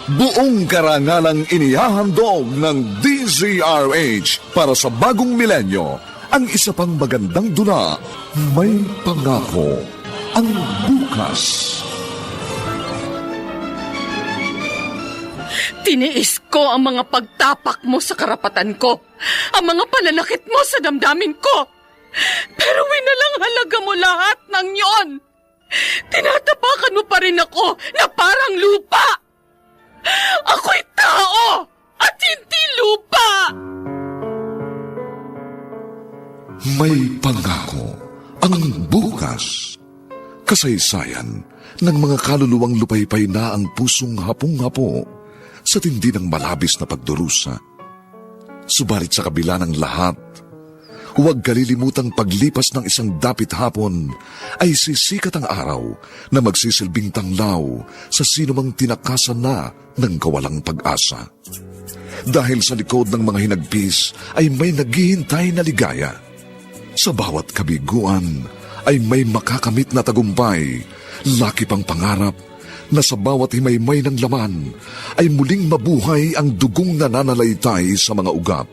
Buong karangalang inihahandog ng DZRH para sa bagong milenyo. Ang isa pang magandang dula, may pangako ang bukas. Tiniis ko ang mga pagtapak mo sa karapatan ko, ang mga pananakit mo sa damdamin ko. Pero winalanghalaga mo lahat ng yon. Tinatapakan mo pa rin ako na parang lupa. Ako'y tao at hindi lupa. May pangako ang bukas. Kasaysayan ng mga kaluluwang lupaypay na ang pusong hapong-hapo sa tindi ng malabis na pagdurusa. Subalit sa kabila ng lahat, huwag kalilimutang paglipas ng isang dapit hapon ay sisikat ang araw na magsisilbing tanglaw sa sinumang tinakasan na ng kawalang pag-asa. Dahil sa likod ng mga hinagpis ay may naghihintay na ligaya. Sa bawat kabiguan ay may makakamit na tagumpay, laki pang pangarap na sa bawat himaymay ng laman ay muling mabuhay ang dugong nananalaytay sa mga ugat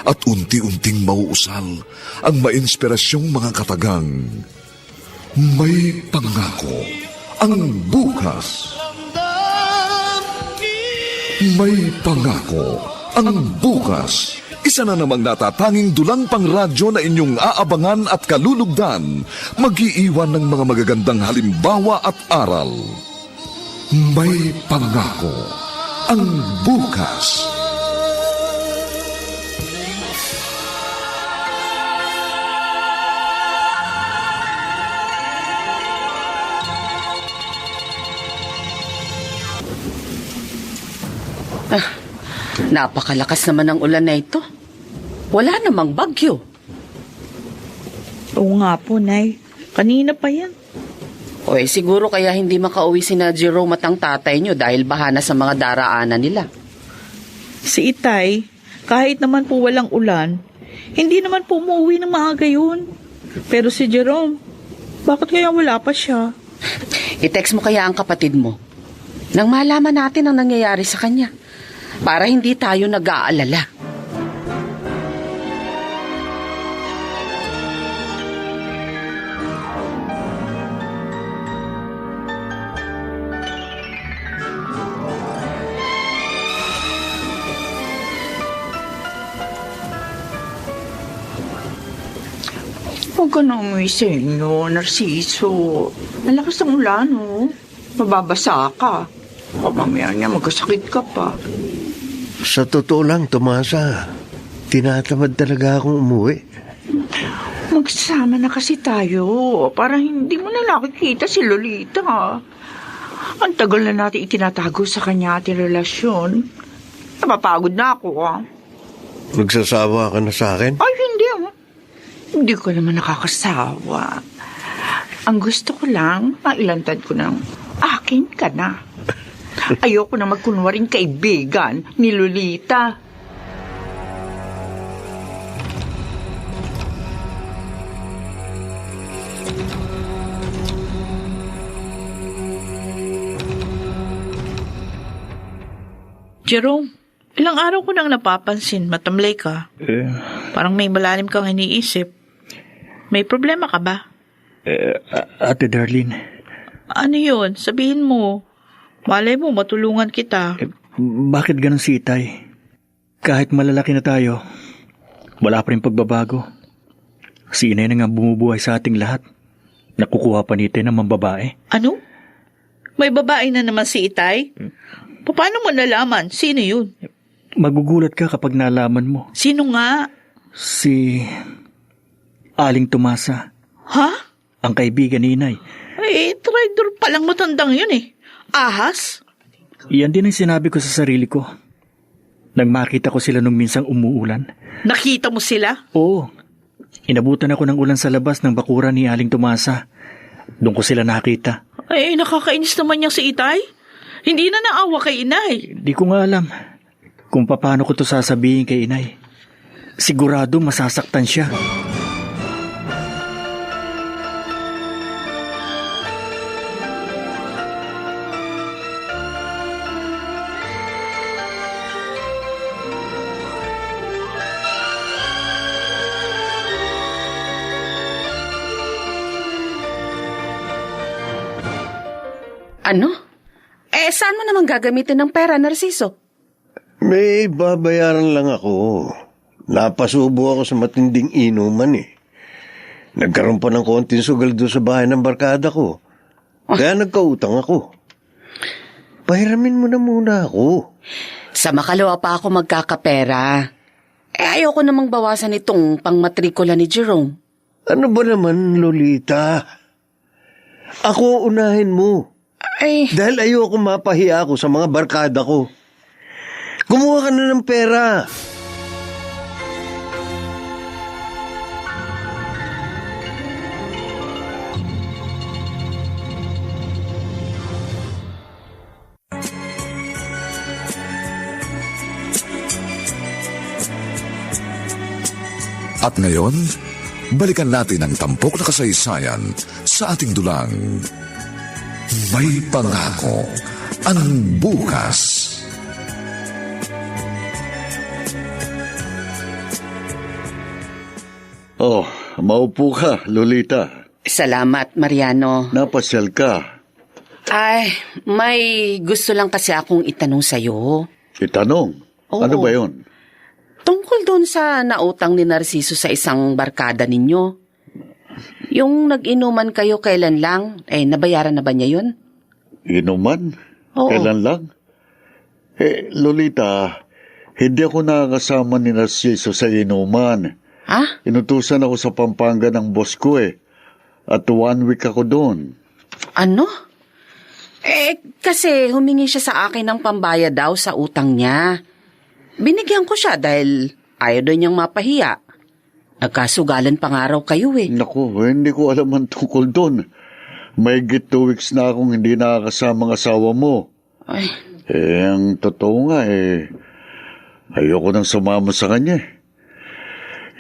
at unti-unting mauusal ang mainspirasyong mga katagang. May pangako ang bukas. May pangako ang bukas. Isa na namang natatanging dulang pangradyo na inyong aabangan at kalulugdan, mag-iiwan ng mga magagandang halimbawa at aral. May pangako ang bukas. Napakalakas naman ang ulan na ito. Wala namang bagyo. Oo nga po, Nay. Kanina pa yan. O siguro kaya hindi makauwi si na Jerome at ang tatay nyo dahil bahana sa mga daraanan nila. Si Itay, kahit naman po walang ulan, hindi naman po umuwi ng maaga yun. Pero si Jerome, bakit kaya wala pa siya? I-text mo kaya ang kapatid mo nang malaman natin ang nangyayari sa kanya para hindi tayo nag-aalala. Huwag ka na umuwi sa inyo, Narciso. Nalakas ang ulan, oh. Mababasa ka. O mamaya niya magkasakit ka pa. Sa totoo lang, Tomasa, tinatamad talaga akong umuwi. Magsama na kasi tayo para hindi mo na nakikita si Lolita. Ang tagal na natin itinatago sa kanya ating relasyon. Napapagod na ako, ah. Nagsasawa ka na sa akin? Ay, hindi, ah. Hindi ko naman nakakasawa. Ang gusto ko lang, mailantad ko ng akin ka na. Ayoko na magkunwaring kaibigan ni Lolita. Jerome, ilang araw ko nang napapansin, matamlay ka. Parang may malalim kang iniisip. May problema ka ba? Ate Darlene. Ano yun? Sabihin mo. Malay mo, matulungan kita. Bakit ganun si Itay? Kahit malalaki na tayo, wala pa rin pagbabago. Si Inay na nga bumubuhay sa ating lahat. Nakukuha pa ni Itay ng mambabae. Ano? May babae na naman si Itay? Paano mo nalaman? Sino yun? Magugulat ka kapag nalaman mo. Sino nga? Si Aling Tomasa. Ha? Ang kaibigan ni Inay. Eh, traitor palang matandang yun eh. Ahas? Yan din ang sinabi ko sa sarili ko. Nang makita ko sila nung minsang umuulan. Nakita mo sila? Oo. Inabutan ako ng ulan sa labas ng bakuran ni Aling Tomasa. Doon ko sila nakita. Eh, nakakainis naman niyang si Itay. Hindi na naawa kay Inay. Di ko nga alam kung paano ko to sasabihin kay Inay. Sigurado masasaktan siya. Ano? Saan mo naman gagamitin ng pera, Narciso? May babayaran lang ako. Napasubo ako sa matinding inuman eh. Nagkaroon pa ng konting sugal doon sa bahay ng barkada ko. Kaya nagkautang ako. Pahiramin mo na muna ako. Sa makalawa pa ako magkakapera. Ayoko namang bawasan itong pangmatrikula ni Jerome. Ano ba naman, Lolita? Ako unahin mo. Dahil ayoko mapahiya ako sa mga barkada ko. Kumuha ka na ng pera. At ngayon, balikan natin ang tampok na kasaysayan sa ating dulang May Pangako ang Bukas. Oh, maupo ka, Lolita. Salamat, Mariano. Napasyal ka. Ay, may gusto lang kasi akong itanong sa'yo. Itanong? Oo. Ano ba yun? Tungkol doon sa nautang ni Narciso sa isang barkada ninyo. Yung nag-inuman kayo kailan lang, nabayaran na ba niya yun? Inuman? Oo. Kailan lang? Lolita, hindi ako nakakasama ni Narciso sa inuman. Ha? Inutusan ako sa Pampanga ng boss ko At 1 week ako doon. Ano? Kasi humingi siya sa akin ng pambayad daw sa utang niya. Binigyan ko siya dahil ayaw daw niyang mapahiya. Nagkasugalan pa nga raw kayo Naku, hindi ko alam ang tungkol doon. May 2 weeks na akong hindi nakakasama ang asawa mo. Ay. Ang totoo nga ayoko nang sumama sa kanya.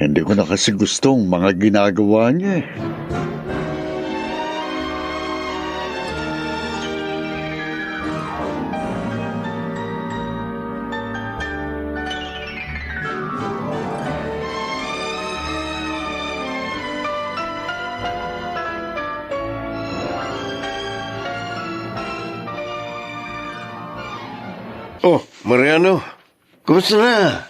Hindi ko na kasi gustong mga ginagawa niya. Oh, Mariano, kumusta na?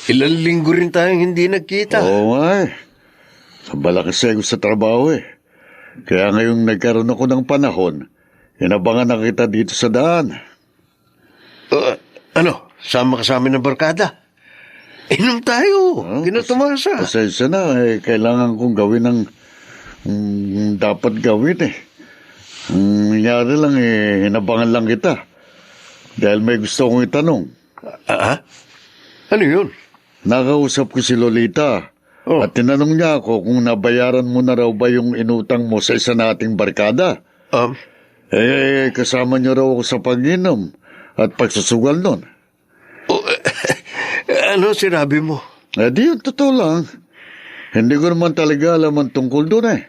Ilang linggo rin tayong hindi nagkita. Oo nga Sabala kasi ako sa trabaho Kaya ngayong nagkaroon ako ng panahon, inabangan na kita dito sa daan. Sama ka sa amin ng barkada? Inom tayo, kinatumasa. Pasensya na, kailangan kong gawin ang dapat gawin nangyari lang inabangan lang kita. Dahil may gusto kong itanong. Ano yun? Nakausap ko si Lolita. At tinanong niya ako kung nabayaran mo na raw ba yung inutang mo sa isa nating barkada. Kasama niyo raw ako sa pag-inom at pagsusugal nun. Ano sinabi mo? Di yun, totoo lang. Hindi ko naman talaga alam ang tungkol doon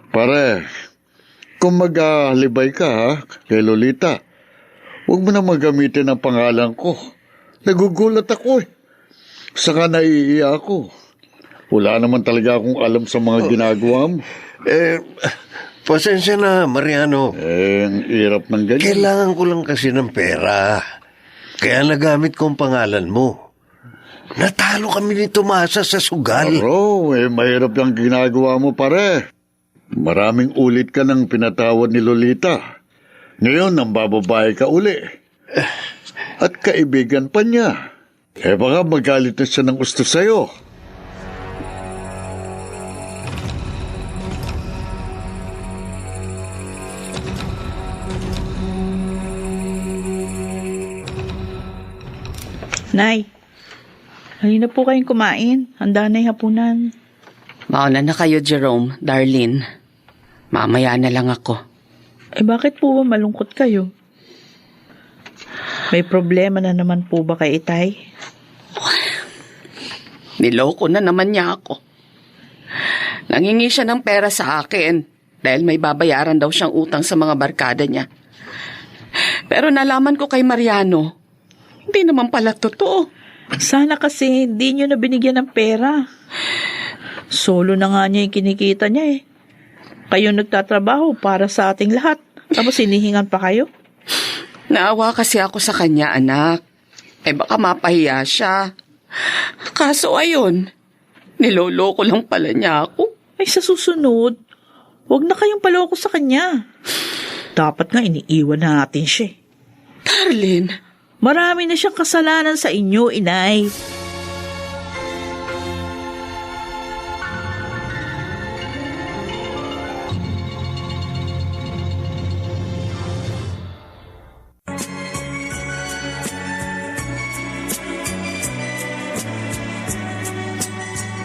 Pare, kung mag-ahalibay ka kay Lolita, huwag mo na magamitin ang pangalan ko. Nagugulat ako Saka naiiya ako. Wala naman talaga akong alam sa mga ginagawa mo. Pasensya na, Mariano. Ang hirap ng ganyan. Kailangan ko lang kasi ng pera. Kaya nagamit ko ang pangalan mo. Natalo kami ni Tomasa sa sugal. Pero, mahirap yung ginagawa mo, pare. Maraming ulit ka nang pinatawad ni Lolita. Ngayon, nang bababae ka uli. At kaibigan pa niya. Baka magalit na siya ng gusto sa'yo. Nay, halina po kayong kumain. Handa na yung hapunan. Mauna na kayo, Jerome, Darlene. Mamaya na lang ako. Bakit po ba malungkot kayo? May problema na naman po ba kay Itay? Niloko na naman niya ako. Nangingi siya ng pera sa akin dahil may babayaran daw siyang utang sa mga barkada niya. Pero nalaman ko kay Mariano, hindi naman pala totoo. Sana kasi hindi nyo na binigyan ng pera. Solo na nga niya yung kinikita niya Kayo nagtatrabaho para sa ating lahat. Tapos hinihingan pa kayo? Naawa kasi ako sa kanya, anak. Baka mapahiya siya. Kaso ayun, niloloko lang pala niya ako. Ay, sa susunod, huwag na kayong paloko sa kanya. Dapat nga iniiwan na natin siya. Darlene, Marami na siyang kasalanan sa inyo, inay.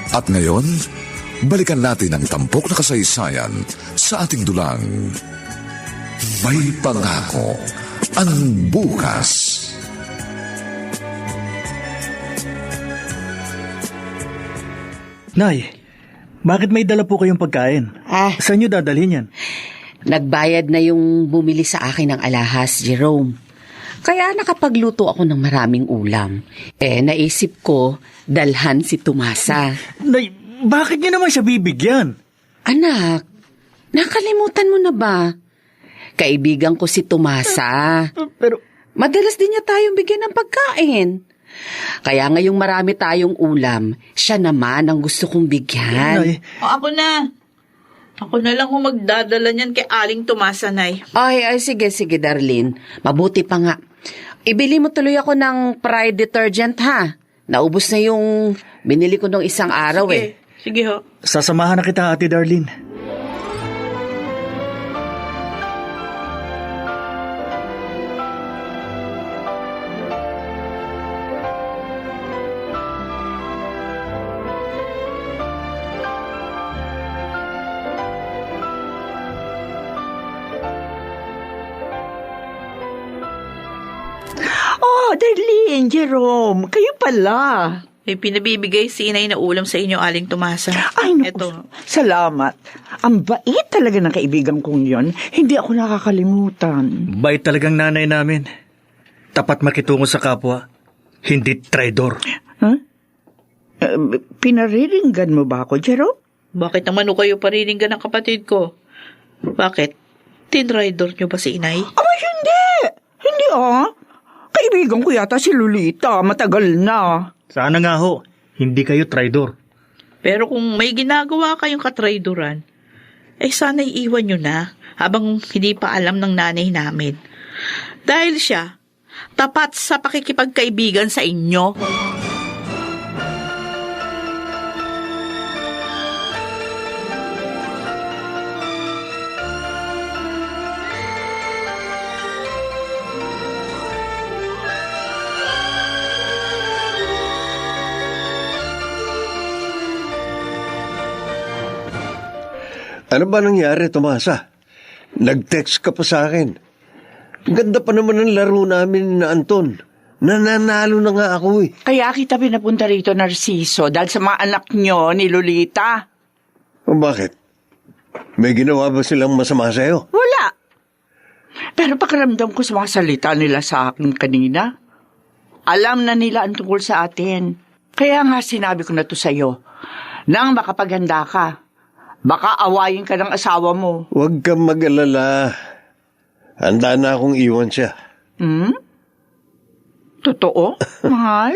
At ngayon, balikan natin ang tampok na kasaysayan sa ating dulang. May pangako ang bukas. Nay, bakit may dala po kayong pagkain? Saan nyo dadalhin yan? Nagbayad na yung bumili sa akin ng alahas, Jerome. Kaya nakapagluto ako ng maraming ulam. Naisip ko, dalhan si Tomasa. Nay, bakit nyo naman siya bibigyan? Anak, nakalimutan mo na ba? Kaibigan ko si Tomasa. Pero, Madalas din niya tayong bigyan ng pagkain. Kaya ngayong marami tayong ulam, siya naman ang gusto kong bigyan. Nay, Ako na. Ako na lang kung magdadala niyan kay Aling Tomasa, Nay. Ay, sige, Darlene. Mabuti pa nga. Ibili mo tuloy ako ng Pride detergent, ha? Naubos na yung binili ko nung isang araw, Sige ho. sasamahan na kita, Ate Darlene. Oh, Darlene, Jerome, kayo pala. May pinabibigay si inay na ulam sa inyo, Aling Tomasa. Ay, naku, Eto. salamat. Ang bait talaga ng kaibigan kong yon. Hindi ako nakakalimutan. Bait talagang nanay namin. Tapat makitungo sa kapwa. Hindi traidor. Huh? Pinariringgan mo ba ako, Jerome? Bakit naman kayo pariringgan ng kapatid ko? Bakit? Tinrider niyo ba si inay? Aba, hindi. Hindi, Kaibigan ko yata si Lolita. Matagal na. Sana nga ho, hindi kayo traidor. Pero kung may ginagawa kayong katraidoran, sana iiwan nyo na habang hindi pa alam ng nanay namin. Dahil siya, tapat sa pakikipagkaibigan sa inyo. Ano ba nangyari, Tomasa? Nag-text ka pa sa akin. Ganda pa naman ang laro namin na Anton. Nananalo na nga ako eh. Kaya kita pinapunta rito, Narciso, dahil sa mga anak nyo ni Lolita. O bakit? May ginawa ba silang masama sa'yo? Wala. Pero pakiramdam ko sa mga salita nila sa akin kanina. Alam na nila ang tungkol sa atin. Kaya nga sinabi ko na to sa'yo. Nang makapaghanda ka, baka awayin ka ng asawa mo. Huwag kang mag-alala. Handa na akong iwan siya. Totoo, mahal?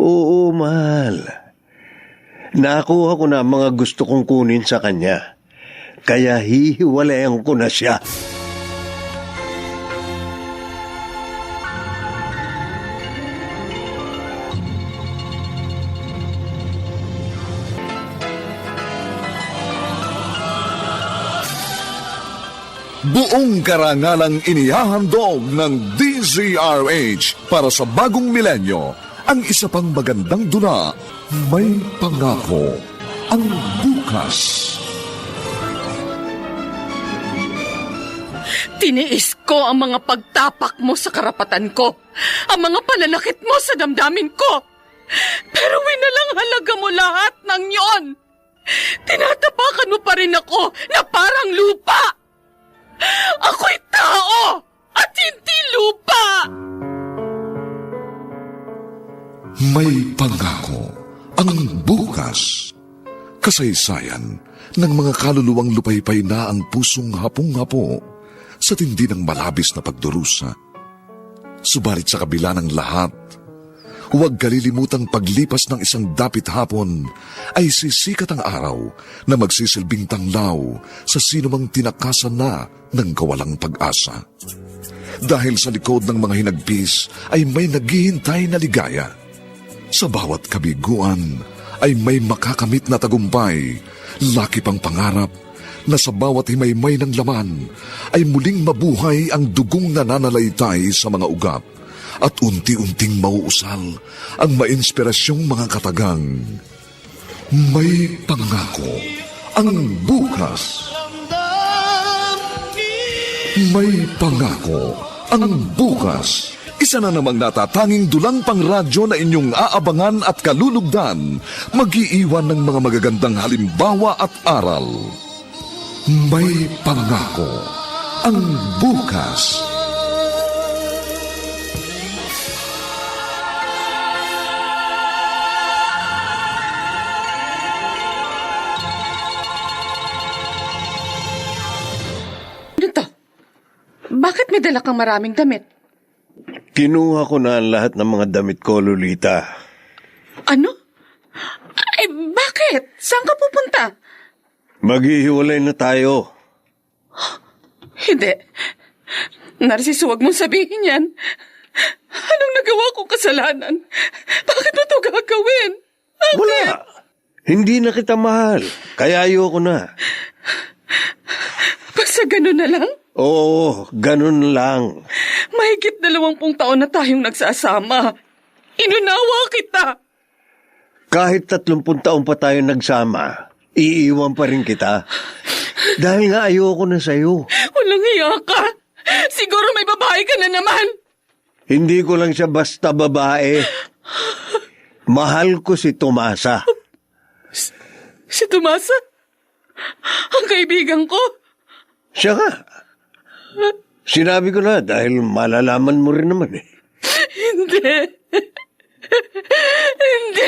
Oo, mahal. Nakuha ko na ang mga gusto kong kunin sa kanya. Kaya hihiwalayan ko na siya. Buong karangalang inihahandog ng DZRH para sa bagong milenyo, ang isa pang magandang dula, May Pangako ang Bukas. Tiniis ko ang mga pagtapak mo sa karapatan ko, ang mga pananakit mo sa damdamin ko. Pero winalang halaga mo lahat ng yon. Tinatapakan mo pa rin ako na parang lupa. Ako'y tao at hindi lupa! May Pangako ang Bukas. Kasaysayan ng mga kaluluwang lupaypay na ang pusong hapong-hapo sa tindi ng malabis na pagdurusa. Subalit sa kabila ng lahat, huwag kalilimutang paglipas ng isang dapit hapon ay sisikat ang araw na magsisilbing tanglaw sa sinumang tinakasan na ng kawalang pag-asa. Dahil sa likod ng mga hinagpis ay may naghihintay na ligaya. Sa bawat kabiguan ay may makakamit na tagumpay, laki pang pangarap na sa bawat himaymay ng laman ay muling mabuhay ang dugong nananalaytay sa mga ugat at unti-unting mauusal ang mainspirasyong mga katagang. May pangako ang bukas. May pangako ang bukas. Isa na namang natatanging dulang pang radyo na inyong aabangan at kalulugdan, mag-iiwan ng mga magagandang halimbawa at aral. May pangako ang bukas. Ano to? Bakit may dala kang maraming damit? Kinuha ko na ang lahat ng mga damit ko, Lolita. Ano? Ay, bakit? Saan ka pupunta? Maghihiwalay na tayo. Hindi. Narciso, huwag mong sabihin yan. Anong nagawa kong kasalanan? Bakit mo ito gagawin? Wala. Hindi na kita mahal. Kaya ayoko na. Basta ganun na lang? Oo, ganun lang. Mahigit 20 taon na tayong nagsasama. Inunawa kita. Kahit 30 taon pa tayo nagsama, iiwan pa rin kita. Dahil nga ayoko na sa'yo. Walang hiya ka. Siguro may babae ka na naman. Hindi ko lang siya basta babae. Mahal ko si Tomasa. Si Tomasa? Ang kaibigan ko? Siya nga. Sinabi ko na dahil malalaman mo rin naman eh. Hindi. Hindi.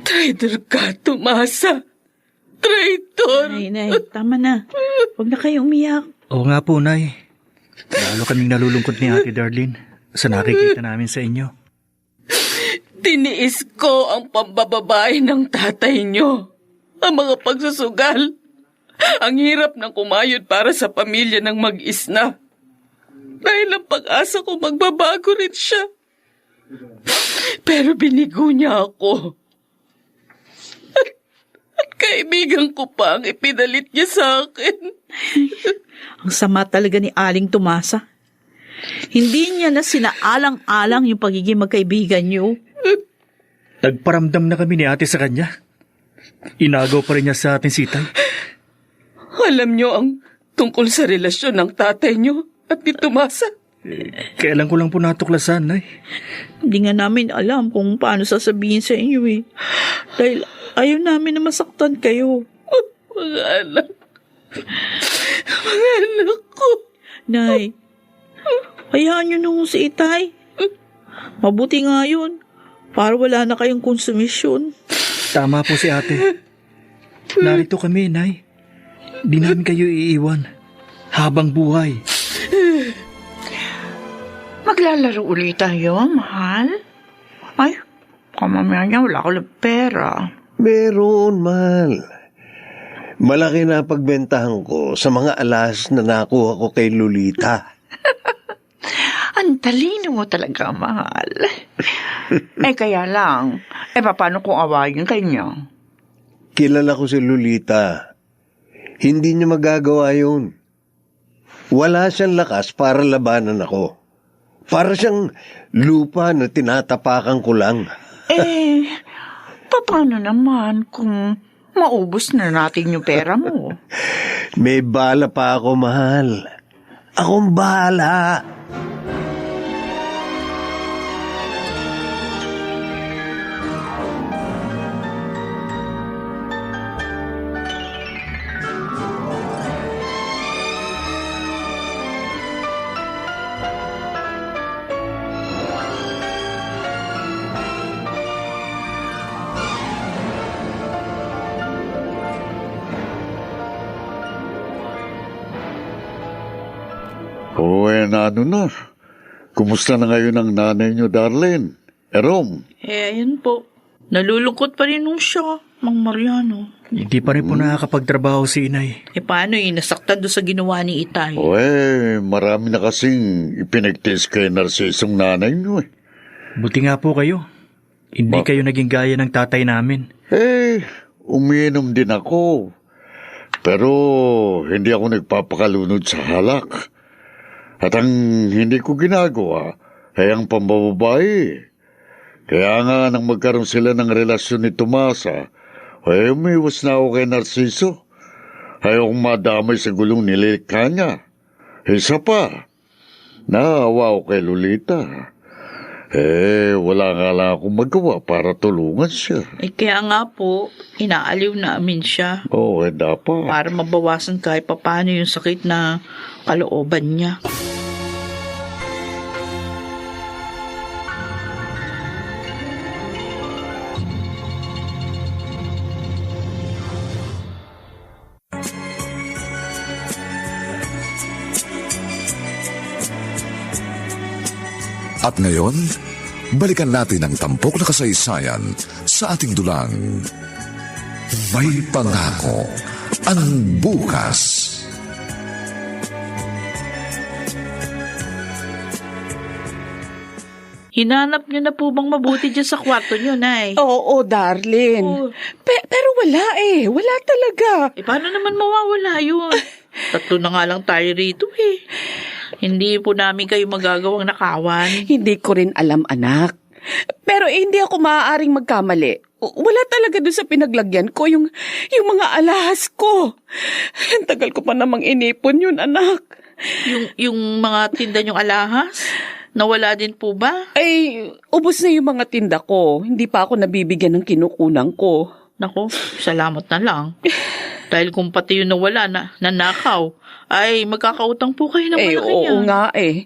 Traitor ka, Tomasa. Traitor. Nay, tama na. Huwag na kayo umiyak. Oo nga po, Nay. Lalo kaming nalulungkot ni Ate Darlene sa nakikita namin sa inyo. Tiniis ko ang pambababae ng tatay nyo. Ang mga pagsusugal. Ang hirap ng kumayod para sa pamilya ng mag-isna. Dahil ang pag-asa ko magbabago rin siya. Pero binigo niya ako. At kaibigan ko pa ang ipinalit niya sa akin. Ang sama talaga ni Aling Tomasa. Hindi niya na sinaalang-alang yung pagiging magkaibigan niyo. Nagparamdam na kami ni ate sa kanya. Inagaw pa rin niya sa atin si Tay. Alam niyo ang tungkol sa relasyon ng tatay niyo at ni Tomasa? Kailan ko lang po natuklasan, Nay. Hindi nga namin alam kung paano sasabihin sa inyo eh. Dahil ayaw namin na masaktan kayo. Mga anak. Mga anak ko. Nay, hayaan niyo nung si Itay. Mabuti nga yun. Para wala na kayong konsumisyon. Tama po si ate. Narito kami, Nay. Di namin kayo iiwan. Habang buhay. Maglalaro ulit tayo, mahal? Ay, kamamaya niya, wala ko lang pera. Meron, mahal. Malaki na pagbentahan ko sa mga alas na nakuha ko kay Lolita. Ang talino mo talaga, mahal. Kaya lang, paano kung awayin kanya? Kilala ko si Lolita. Hindi niya magagawa yun. Wala siyang lakas para labanan ako. Para siyang lupa na tinatapakan ko lang. Paano naman kung maubos na natin yung pera mo? May bala pa ako, mahal. Akong bahala. Ano na? Kumusta na ngayon ang nanay niyo, Darlene? Rom? Ayun po. Nalulungkot pa rin nung siya, Mang Mariano. Hindi pa rin po nakakapagtrabaho si inay. Paano nasaktan doon sa ginawa ni Itay? Marami na kasing ipinagtis kay Narcisong nanay niyo eh. Buti nga po kayo. Hindi kayo naging gaya ng tatay namin. Umiinom din ako. Pero hindi ako nagpapakalunod sa halak. At ang hindi ko ginagawa ay ang pambababae. Kaya nga nang magkaroon sila ng relasyon ni Tomasa, umiwas na ako kay Narciso. Ayokong madamay sa gulong nilikha niya. Isa pa, naawa ako kay Lolita. Wala nga lang akong magawa para tulungan siya. Kaya nga po, inaaliw namin siya. Dapat. Para mabawasan kahit paano yung sakit na kalooban niya. At ngayon, balikan natin ang tampok na kasaysayan sa ating dulang. May pangako ang bukas. Hinanap niyo na po bang mabuti dyan sa kwarto niyo, Nay? Oo, darling. Oh. Pero wala eh. Wala talaga. Paano naman mawawala yun? Tatlo na nga lang tayo rito eh. Hindi po namin kayo magagawang nakawan. Hindi ko rin alam, anak. Pero hindi ako maaaring magkamali. Wala talaga doon sa pinaglagyan ko yung mga alahas ko. Ang tagal ko pa namang inipon yun, anak. Yung mga tinda niyong alahas? Nawala din po ba? Ay, ubos na yung mga tinda ko. Hindi pa ako nabibigyan ng kinukunan ko. Nako, salamat na lang. Dahil kung pati yung nawala na nanakaw, ay magkakautang po kayo ng malaki niya. Oo nga eh.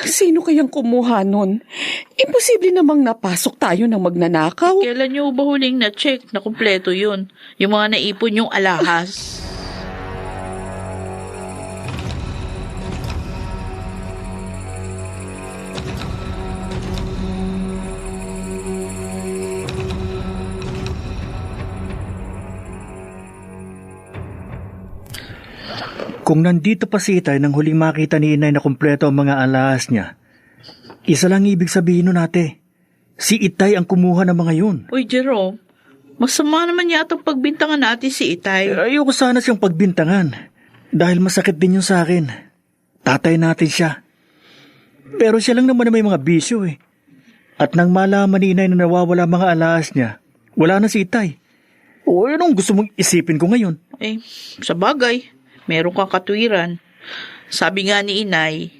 Sino kayang kumuha nun? Imposible namang napasok tayo ng magnanakaw. Kailan niyo ba huling na-check na kumpleto yun? Yung mga naipon yung alahas? Kung nandito pa si Itay nang huling makita ni inay na kumpleto ang mga alahas niya, isa lang ibig sabihin nun ate. Si Itay ang kumuha ng mga yun. Uy, Jerome, masama naman yata pagbintangan natin si Itay. Ayoko sana siyang pagbintangan. Dahil masakit din yun sa akin. Tatay natin siya. Pero siya lang naman na may mga bisyo eh. At nang malaman ni inay na nawawala mga alahas niya, wala na si Itay. Anong gusto mong isipin ko ngayon? Sa bagay, meron kang katwiran. Sabi nga ni inay,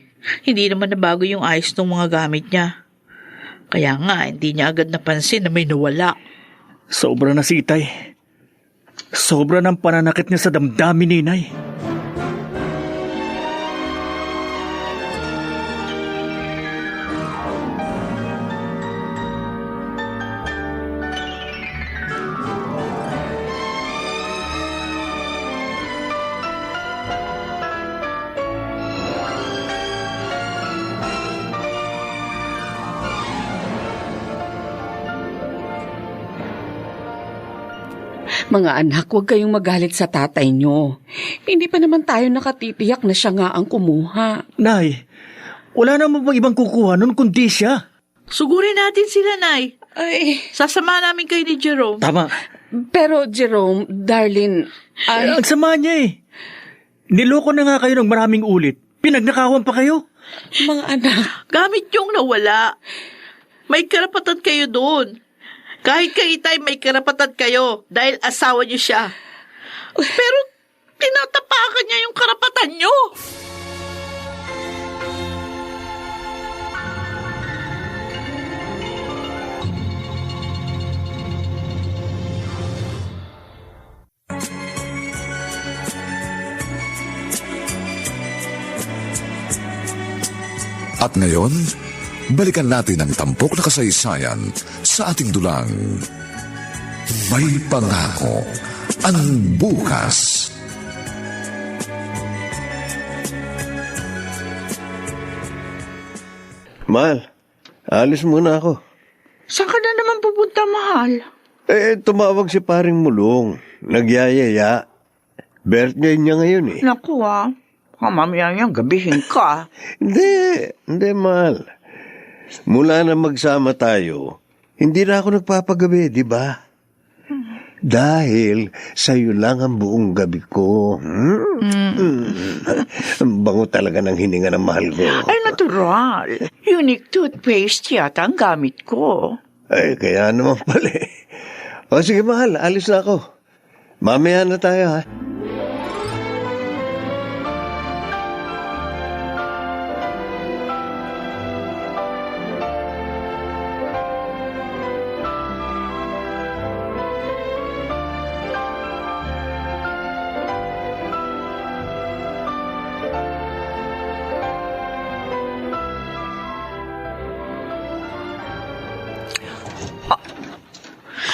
hindi naman nabago yung ayos ng mga gamit niya. Kaya nga, hindi niya agad napansin na may nawala. Sobra na si Itay. Sobra ng pananakit niya sa damdamin ni inay. Mga anak, huwag kayong magalit sa tatay nyo. Hindi pa naman tayo nakatitiyak na siya nga ang kumuha. Nay, wala naman bang ibang kukuha nun kundi siya. Sugurin natin sila, Nay. Ay, Sasama namin kayo ni Jerome. Tama. pero Jerome, darling, Ang sama niya eh. Niloko na nga kayo ng maraming ulit. Pinagnakawan pa kayo. mga anak, Gamit yung nawala. May karapatan kayo doon. Kahit kay Itay, may karapatan kayo dahil asawa niyo siya. Tinatapakan niya yung karapatan niyo. At ngayon, balikan natin ang tampok na kasaysayan sa ating dulang. May pangako ang bukas. Mahal, alis muna ako. Saan ka na naman pupunta, mahal? Tumawag si paring Mulong. Nagyayaya. Birthday niya ngayon eh. Naku mamaya niyang gabihin ka. Hindi mahal. Mula na magsama tayo, hindi na ako nagpapagabi, di ba? Dahil sa'yo lang ang buong gabi ko. Ang bango talaga ng hininga ng mahal ko. Ay, natural. Unique toothpaste yata ang gamit ko. Ay, kaya naman pala eh. O sige mahal, alis na ako. Mamaya na tayo ha.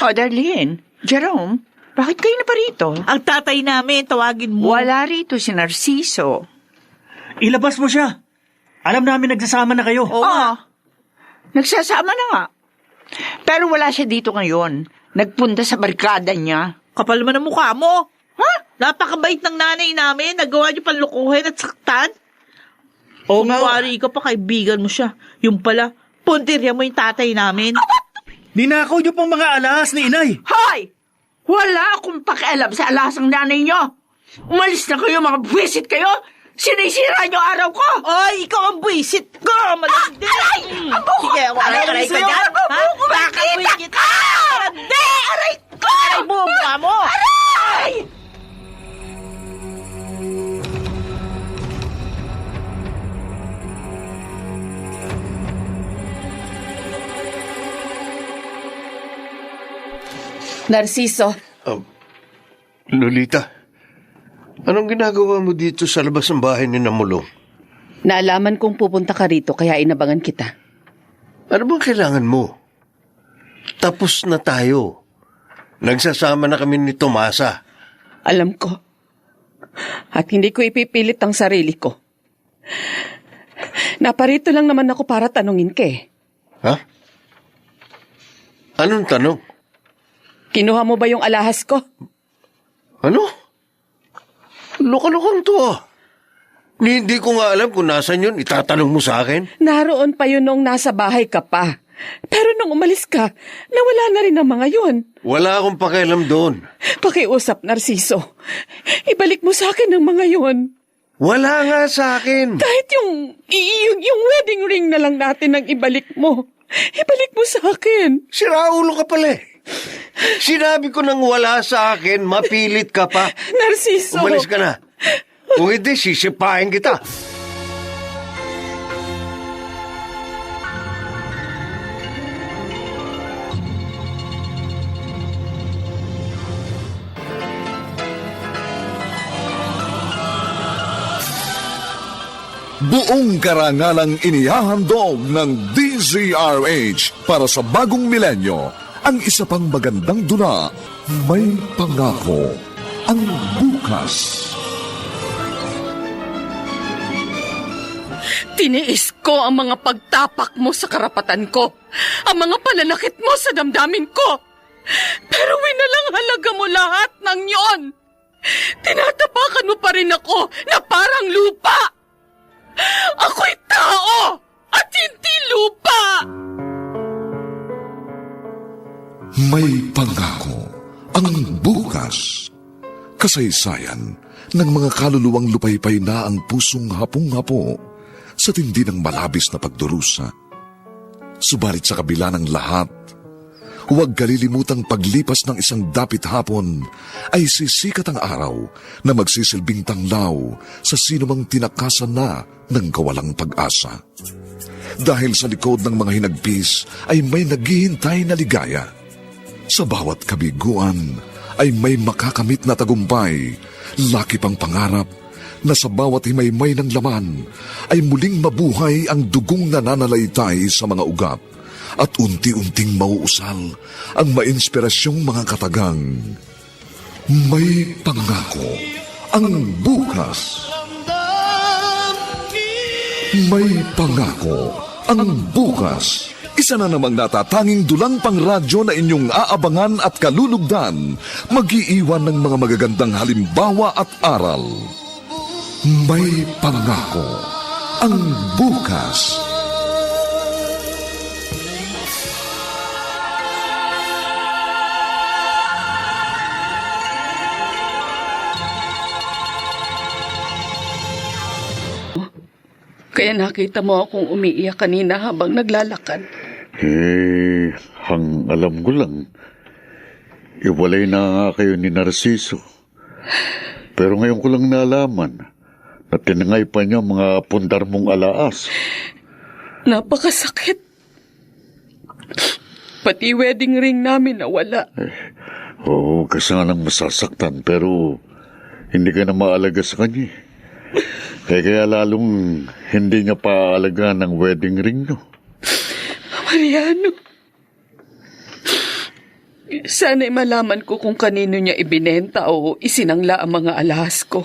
Darlene, Jerome, bakit kayo na pa rito? Ang tatay namin, tawagin mo. Wala rito si Narciso. Ilabas mo siya. Alam namin nagsasama na kayo. Oo. Nagsasama na nga. Pero wala siya dito ngayon. Nagpunta sa barkada niya. Kapal man ang mukha mo. Ha? Napakabait ng nanay namin. Nagawa niyo panlukuhin at saktan. O mawari ka pa, kaibigan mo siya. Yung pala, puntirya mo yung tatay namin. Ninakaw niyo pang mga alahas ni inay. Hoy! Wala akong pakialam sa alasang nanay niyo. Umalis na kayo, mga buwisit kayo. Sinisira niyo araw ko. Ay, ikaw ang buwisit ko. Malandi. Aray! Ang buko! Sige, aray ka dyan. Ha? Bakabuhin kita. Hindi! Aray ko! Aray mo, mukha mo. Aray! Narciso, Lolita, anong ginagawa mo dito sa labas ng bahay ni Namulong? naalaman kong pupunta ka rito kaya inabangan kita. Ano bang kailangan mo? Tapos na tayo. Nagsasama na kami ni Tomasa. Alam ko. At hindi ko ipipilit ang sarili ko. Naparito lang naman ako para tanungin ka eh. Ha? Anong tanong? Kinuha mo ba yung alahas ko? Ano? Luka-lukang to ah. Hindi ko nga alam kung nasan yun. Itatanong mo sa akin? Naroon pa yun nung nasa bahay ka pa. Pero nung umalis ka, nawala na rin ang mga yun. Wala akong pakialam doon. Pakiusap, Narciso. Ibalik mo sa akin ang mga yun. Wala nga sa akin. Kahit yung wedding ring na lang natin ang ibalik mo. Ibalik mo sa akin. Siraulo ka pala eh. Sinabi ko nang wala sa akin, mapilit ka pa. Narciso. Umalis ka na. Kung hindi, sisipain kita. Buong karangalang inihahandog ng DZRH para sa bagong milenyo, ang isa pang magandang dula, May Pangako ang Bukas. Tiniis ko ang mga pagtapak mo sa karapatan ko, ang mga pananakit mo sa damdamin ko. Pero winalang halaga mo lahat ng yon. Tinatapakan mo pa rin ako na parang lupa. Ako'y tao at hindi lupa! May Pangako ang Bukas. Kasaysayan ng mga kaluluwang lupaypay na ang pusong hapong-hapo sa tindi ng malabis na pagdurusa. Subalit sa kabila ng lahat, Huwag kalilimutang paglipas ng isang dapit hapon ay sisikat ang araw na magsisilbing tanglaw sa sinumang tinakasan na ng kawalang pag-asa. Dahil sa likod ng mga hinagpis ay may naghihintay na ligaya. Sa bawat kabiguan ay may makakamit na tagumpay, laki pang pangarap na sa bawat himaymay ng laman ay muling mabuhay ang dugong nananalaytay sa mga ugat at unti-unting mauusal ang mainspirasyong mga katagang. May pangako ang bukas. May pangako ang bukas. Isa na namang natatanging dulang pangradyo na inyong aabangan at kalulugdan, mag-iiwan ng mga magagandang halimbawa at aral. May pangako ang bukas. Kaya nakita mo akong umiiyak kanina habang naglalakad. Hang alam ko lang, iwalay na nga kayo ni Narciso. Pero ngayon ko lang nalaman na tinangay pa niya mga pundar mong alaas. Napakasakit. Pati wedding ring namin nawala. Oo, kasi nga nang masasaktan, pero hindi ka na maalaga sa kanya. Kaya lalong hindi niya paalagaan ng wedding ring, no? Mariano, sana'y malaman ko kung kanino niya ibinenta o isinangla ang mga alahas ko.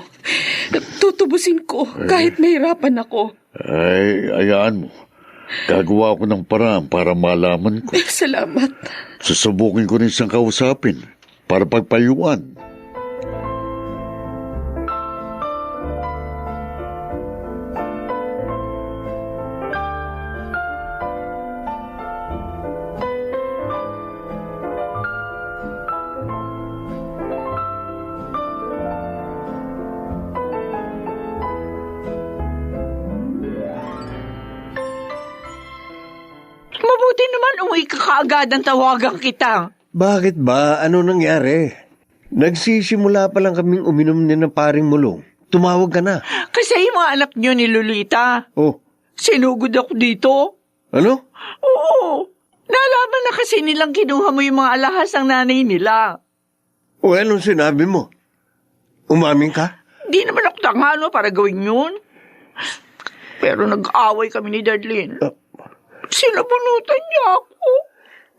Tutubusin ko kahit mahirapan ako. Ay, ayaan mo. Gagawa ko ng paraan para malaman ko. Salamat. Susubukin ko rin siyang kausapin para pagpayuan. Mabuti naman umuwi ka kaagad ang tawagan kita. Bakit ba? Ano nangyari? Nagsisimula pa lang kaming uminom ni ng paring mulong. Tumawag ka na. Kasi yung mga anak niyo ni Lolita. Oh, Sinugod ako dito. ano? Oo. Nalaman na kasi nilang kinuha mo yung mga alahas ng nanay nila. O anong sinabi mo? Umamin ka? Di naman ako tangano para gawin yun. Pero nag-away kami ni Darlene. Sinabunutan niya ako.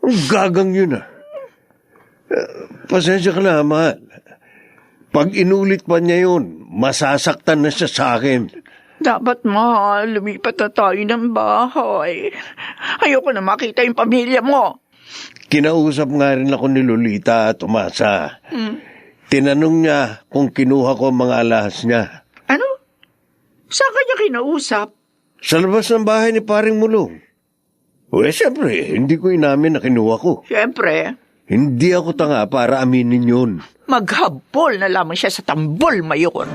Ang gagang yun ah. Pasensya ka na, mahal. Pag inulit pa niya yun, masasaktan na siya sa akin. Dapat, mahal, lumipat na tayo ng bahay. Ayoko na makita yung pamilya mo. Kinausap nga rin ako ni Lolita at Umasa. Tinanong niya kung kinuha ko ang mga alahas niya. Ano? Saan kanya kinausap? Sa labas ng bahay ni paring mulong. Siyempre, hindi ko inamin na kinuha ko. Siyempre, Hindi ako tanga para aminin yun. maghabol na lamang siya sa tambol mayon.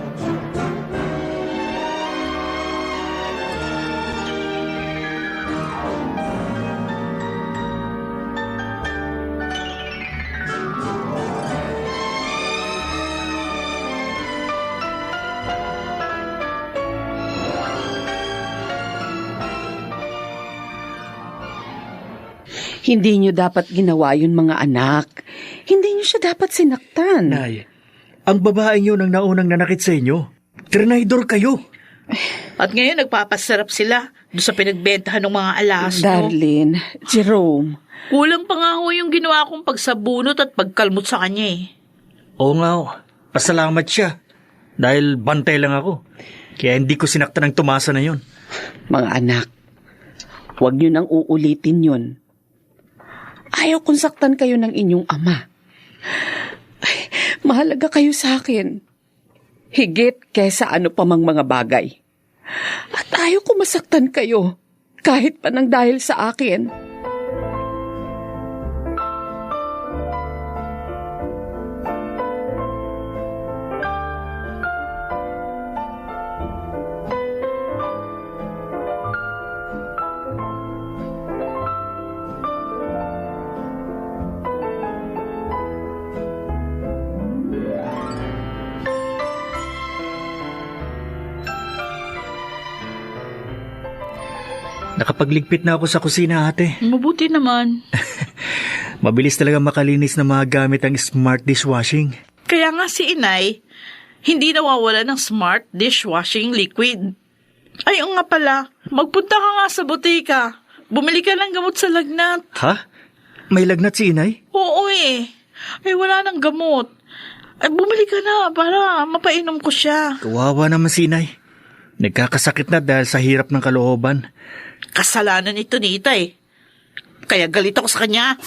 Hindi niyo dapat ginawa yun, mga anak. Hindi niyo siya dapat sinaktan. Nay, ang babaeng yun ang naunang nanakit sa inyo. Trinaydor kayo. At ngayon nagpapasarap sila doon sa pinagbentahan ng mga alahas mo. Darlene, Jerome, Kulang pa nga ho yung ginawa kong pagsabunot at pagkalmot sa kanya eh. Oo nga, pasalamat siya. Dahil bantay lang ako. Kaya hindi ko sinaktan ng tumasa na yun. mga anak, huwag niyo nang uulitin yun. Ayaw kong saktan kayo ng inyong ama. Ay, mahalaga kayo sa akin. Higit kesa ano pa mang mga bagay. At ayaw ko masaktan kayo, kahit pa nang dahil sa akin. Nakapagligpit na ako sa kusina, ate. Mabuti naman. Mabilis talaga makalinis na mga gamit ang smart dishwashing. Kaya nga si inay, hindi nawawala ng smart dishwashing liquid. Ay, nga pala, magpunta ka nga sa butika. Bumili ka ng gamot sa lagnat. Ha? May lagnat si inay? Oo eh. Ay, wala nang gamot. Ay, bumili ka na para mapainom ko siya. Kawawa naman si inay. Nagkakasakit na dahil sa hirap ng kalooban. Kasalanan ito ni Itay. Kaya galit ako sa kanya.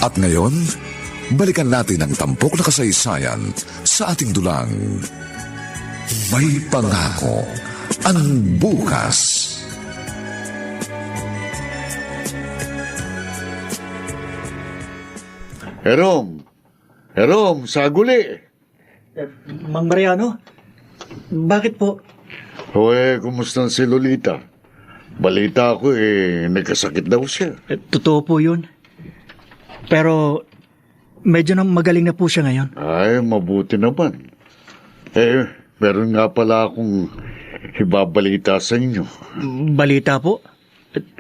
At ngayon, balikan natin ang tampok na kasaysayan sa ating dulang. May pangako ang bukas. Herom, saguli. Mang Mariano? Bakit po? Hoy, kumusta si Lolita? Balita ko nagkasakit daw siya. Totoo po yun. Pero medyo na magaling na po siya ngayon. Ay, mabuti naman. Meron nga pala akong ibabalita sa inyo. Balita po?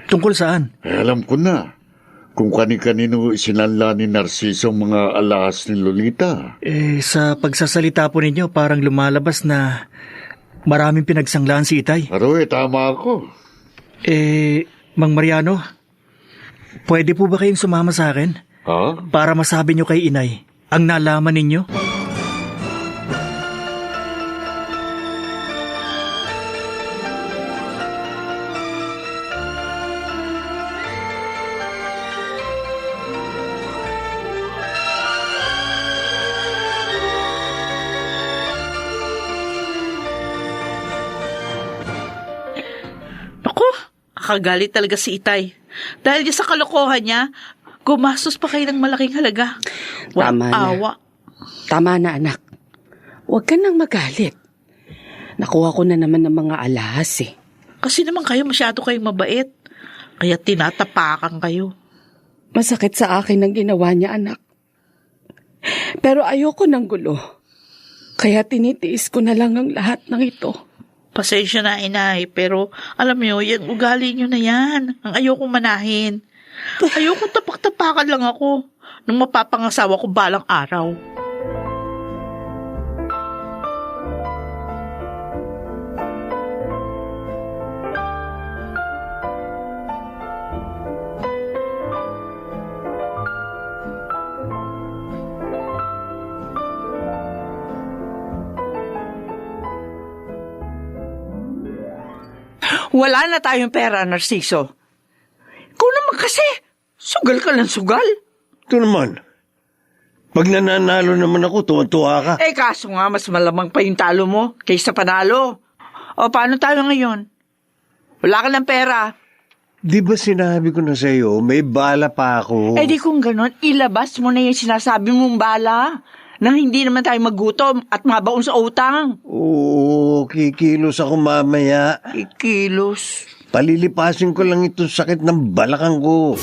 Tungkol saan? Alam ko na. Kung kani-kanino isinanla ni Narciso ang mga alahas ni Lolita. Sa pagsasalita po ninyo, parang lumalabas na maraming pinagsanglaan si Itay. Pero tama ako. Mang Mariano, pwede po ba kayong sumama sa akin? Ha? Para masabi nyo kay inay ang nalaman ninyo? Ako, kakagalit talaga si Itay. Dahil sa kalokohan niya, gumastos pa kayo ng malaking halaga. Tama na. Awa. Tama na, anak. Huwag ka nang magalit. Nakuha ko na naman ng mga alahas eh. Kasi naman kayo masyado kayong mabait. Kaya tinatapakan kayo. Masakit sa akin ang ginawa niya, anak. Pero ayoko ng gulo. Kaya tinitiis ko na lang ang lahat ng ito. Pasensya na, inay, pero alam niyo, yung ugali niyo na yan. Ang ayokong manahin. Ayokong tapak-tapakan lang ako nung mapapangasawa ko balang araw. Wala na tayong pera, Narciso. Ikaw naman kasi, sugal ka ng sugal. Ito naman. Pag nananalo naman ako, tuwan-tuwa ka. Kaso nga, mas malamang pa yung talo mo kaysa panalo. O, paano tayo ngayon? Wala ka ng pera. Di ba sinabi ko na sa'yo, may bala pa ako. Di kung ganon, ilabas mo na yung sinasabi mong bala. Nang hindi naman tayo magutom at mabaon sa utang. Oo, kikilos ako mamaya. Kikilos. Palilipasin ko lang itong sakit ng balakang ko.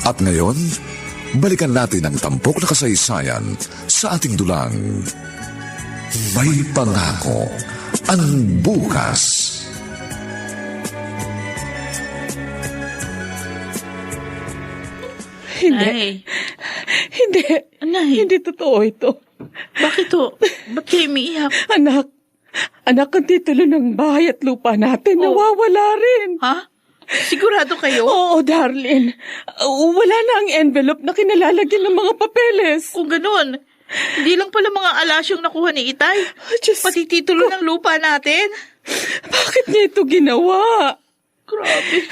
At ngayon, balikan natin ang tampok na kasaysayan sa ating dulang. May pangako ang bukas. Ay. Hindi. Anay. Hindi totoo ito. Bakit to? Ba't kayo umiiyak? Anak, ang titulo ng bahay at lupa natin nawawala rin. Ha? Sigurado kayo? Oo, darling. Wala na ang envelope na kinalalagyan ng mga papeles. Kung ganun, hindi lang pala mga alas yung nakuha ni Itay. Diyos Pati titulo ng lupa natin. Bakit niya ito ginawa? Grabe.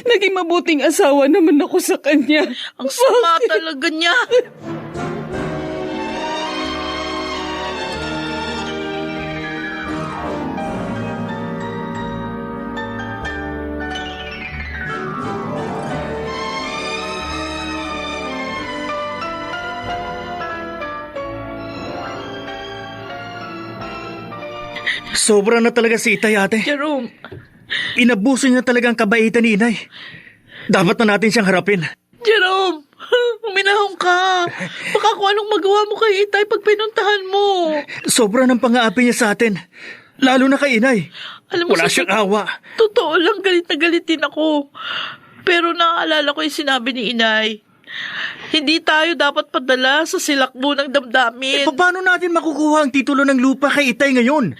Naging mabuting asawa naman ako sa kanya. Ang sama talaga niya. Sobra na talaga si Itay, ate. Jerome, Inabuso niya talaga ang kabaitan ni Inay. Dapat na natin siyang harapin. Jerome, uminahon ka. Baka kung anong magawa mo kay Itay pag pinuntahan mo. Sobra ng pang-aapi niya sa atin. Lalo na kay Inay. Alam mo, Wala siyang awa. Totoo lang, galit na galit din ako. Pero naaalala ko yung sinabi ni Inay. Hindi tayo dapat padala sa silakbo ng damdamin. Paano natin makukuha ang titulo ng lupa kay Itay ngayon?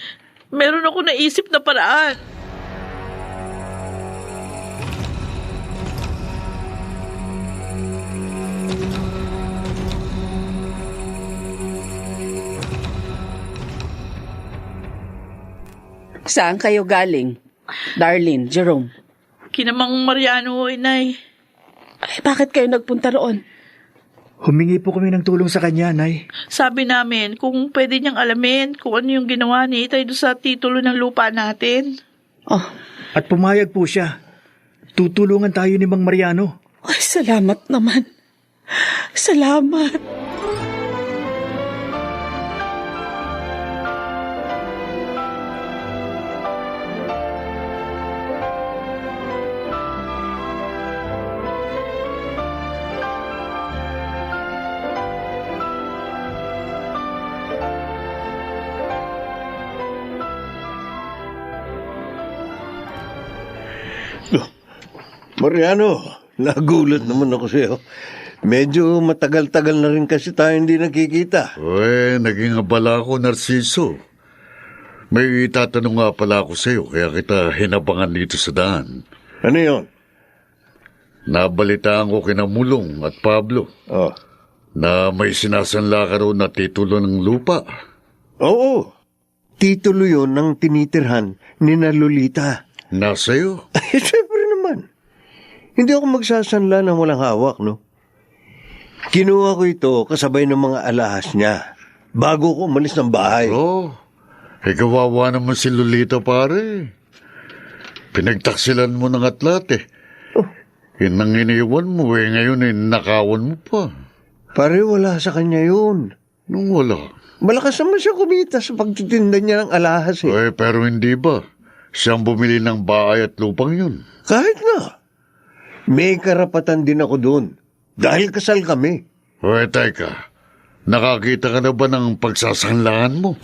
Meron ako naisip na paraan. Saan kayo galing? Darlene, Jerome. Kinamang Mariano, Inay. Ay, bakit kayo nagpunta roon? Humingi po kami ng tulong sa kanya, Nay. Sabi namin kung pwede niyang alamin kung ano yung ginawa ni Itay doon sa titulo ng lupa natin. Oh, At pumayag po siya. Tutulungan tayo ni Mang Mariano. ay, salamat naman. Salamat. Mariano, nagulat naman ako sa'yo. Medyo matagal-tagal na rin kasi tayo hindi nakikita. Naging abala ako, Narciso. May itatanong nga pala ako sa'yo, kaya kita hinabangan dito sa daan. Ano yon? Nabalitaan ko kina Mulong at Pablo Oh. na may sinasanla ka raw na titulo ng lupa. Oo. Titulo yon ng tinitirhan ni na Lolita. Nasa'yo? Ay, syempre naman. Hindi ako magsasanla ng walang hawak, no? Kinuha ko ito kasabay ng mga alahas niya bago ko umalis ng bahay. Kawawa naman si Lolita, pare. Pinagtaksilan mo ng atlat, eh. Yun ang iniwan mo, ngayon nakawan mo pa. Pare, wala sa kanya yun. Nung wala. Malakas naman siya kumita sa pagtitinda niya ng alahas, eh. Pero hindi ba? Siyang bumili ng bahay at lupang yun. Kahit na. May karapatan din ako doon. Dahil kasal kami. Teka. Nakakita ka na ba ng pagsasanlaan mo?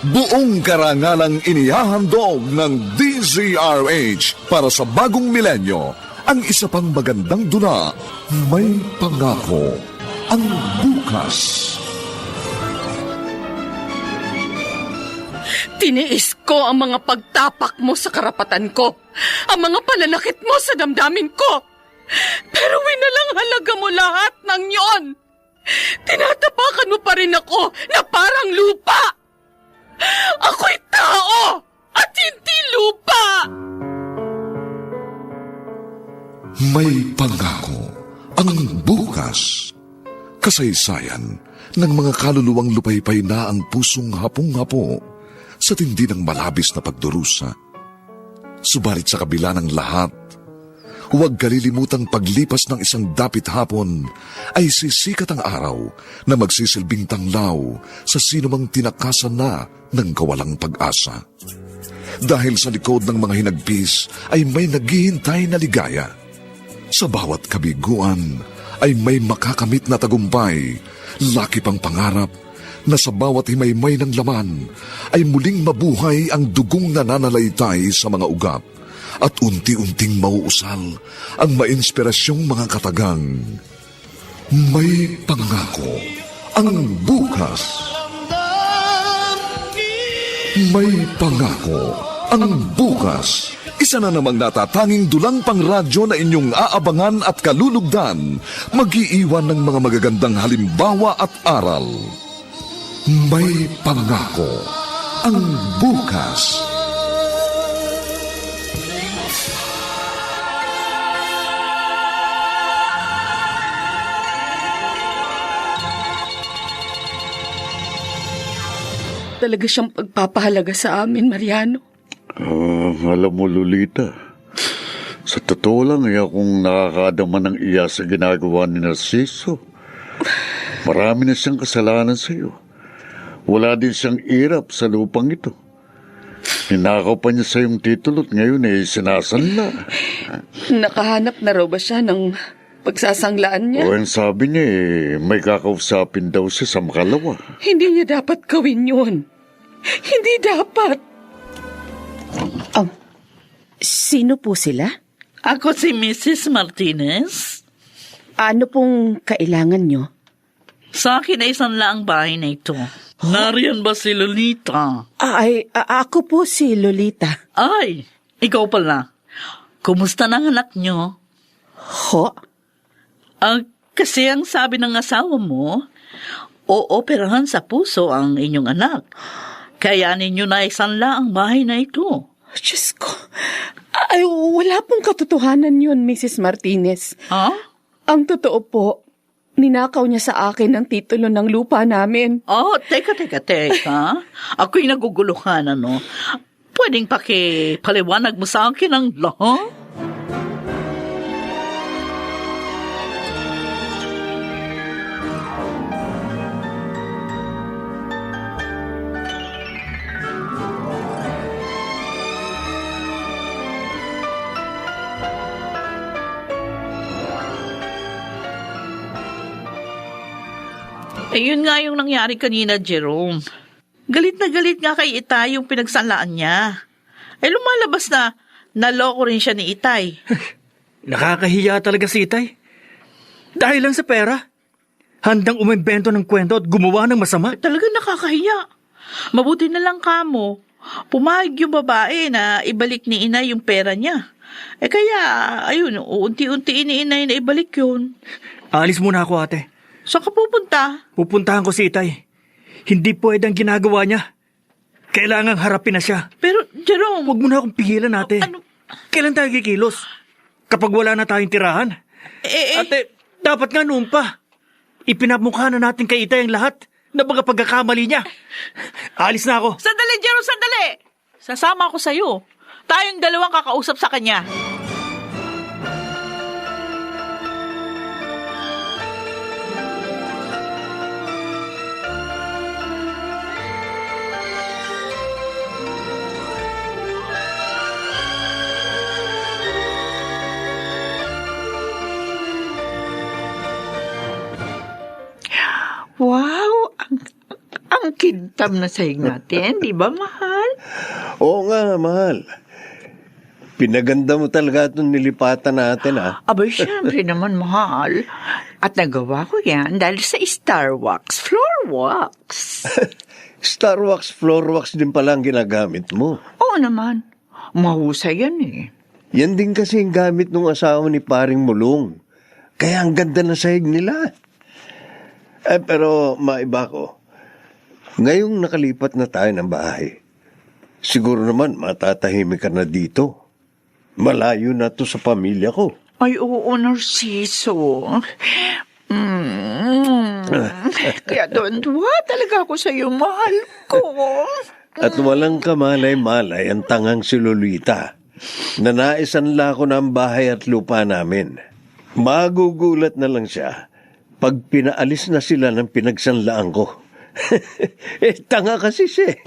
Buong karangalang inihahandog ng DZRH para sa bagong milenyo. Ang isa pang magandang dula, may pangako ang bukas. Tiniis ko ang mga pagtapak mo sa karapatan ko, ang mga pananakit mo sa damdamin ko. Pero winalanghalaga mo lahat ng yon. Tinatapakan mo pa rin ako na parang lupa. Ako'y tao at hindi lupa. May pangako ang bukas. Kasaysayan ng mga kaluluwang lupaypay na ang pusong hapong-hapo sa tindi ng malabis na pagdurusa. Subalit sa kabila ng lahat, huwag kalilimutang paglipas ng isang dapit hapon ay sisikat ang araw na magsisilbing tanglaw sa sinumang tinakasan na ng kawalang pag-asa. Dahil sa likod ng mga hinagpis ay may naghihintay na ligaya. Sa bawat kabiguan ay may makakamit na tagumpay, laki pang pangarap na sa bawat himaymay ng laman ay muling mabuhay ang dugong nananalaytay sa mga ugat at unti-unting mauusal ang mainspirasyong mga katagang. May pangako ang bukas. May pangako ang bukas. Isa na namang natatanging dulang pangradyo na inyong aabangan at kalulugdan, mag-iiwan ng mga magagandang halimbawa at aral. May pangako ang bukas. talaga siyang pagpapahalaga sa amin, Mariano. Alam mo, Lolita, sa totoo lang ay akong nakakadama ng iya sa ginagawa ni Narciso. Marami na siyang kasalanan sa iyo. Wala din siyang irap sa lupang ito. Hinakaw pa niya sa iyong titulo at ngayon ay sinasanla. Nakahanap na raw ba siya ng pagsasanglaan niya? O ang sabi niya may kakausapin daw siya sa makalawa. Hindi niya dapat gawin yun. Hindi dapat. Sino po sila? Ako si Mrs. Martinez. Ano pong kailangan nyo? Sa akin ay isang laang bahay na ito. Nariyan ba si Lolita? Ako po si Lolita. Ay, ikaw pala. Kumusta na ang anak nyo? Ho? Kasi ang sabi ng asawa mo, ooperahan sa puso ang inyong anak. Kaya ninyo na isanla ang bahay na ito. Diyos ko. Ay, wala pong katotohanan yun, Mrs. Martinez. Ha? Ang totoo po, ninakaw niya sa akin ang titulo ng lupa namin. Oh, teka. Ako'y naguguluhan, ano? Pwedeng pakipaliwanag mo sa akin ang lahat? Yun nga yung nangyari kanina, Jerome. Galit na galit nga kay Itay yung pinagsalaan niya. Lumalabas na naloko rin siya ni Itay. Nakakahiya talaga si Itay. Dahil lang sa pera. Handang umimbento ng kwento at gumawa ng masama. Talaga nakakahiya. Mabuti na lang kamo. Pumayag yung babae na ibalik ni Inay yung pera niya. Kaya, ayun, unti-unti ni Inay na ibalik yun. Alis muna ako, ate. Saan ka pupunta? Pupuntahan ko si Itay. Hindi pwede ang ginagawa niya. Kailangang harapin na siya. Pero, Jerome... Huwag mo na akong pigilan, ate. Ano? Kailan tayo kikilos? Kapag wala na tayong tirahan? Ate, dapat nga noon pa. Ipinamukha na natin kay Itay ang lahat na mga pagkakamali niya. Alis na ako. Sandali, Jerome, sandali! Sasama ako sa'yo. Tayong dalawang kakausap sa kanya. Wow! Ang kintab na sahig natin, di ba, mahal? Oo nga, mahal. Pinaganda mo talaga itong nilipatan natin, Abay, syempre naman, mahal. At nagawa ko yan dahil sa Star Wax Floor Wax. Star Wax, Floor Wax din pala ang ginagamit mo. Oo naman. Mahusay yan eh. Yan din kasi ang gamit ng asawa ni Paring Mulong. Kaya ang ganda na sahig nila. Pero maiba ko. Ngayong nakalipat na tayo ng bahay, siguro naman matatahimik ka na dito. Malayo na to sa pamilya ko. Ay, oo, Narciso. Kaya tuwa talaga ako sa iyo, mahal ko. At walang kamalay-malay ang tangang si Lolita. Nanaisanla ko ng bahay at lupa namin. Magugulat na lang siya pag pinaalis na sila ng pinagsanlaan ko. Tanga kasi siya.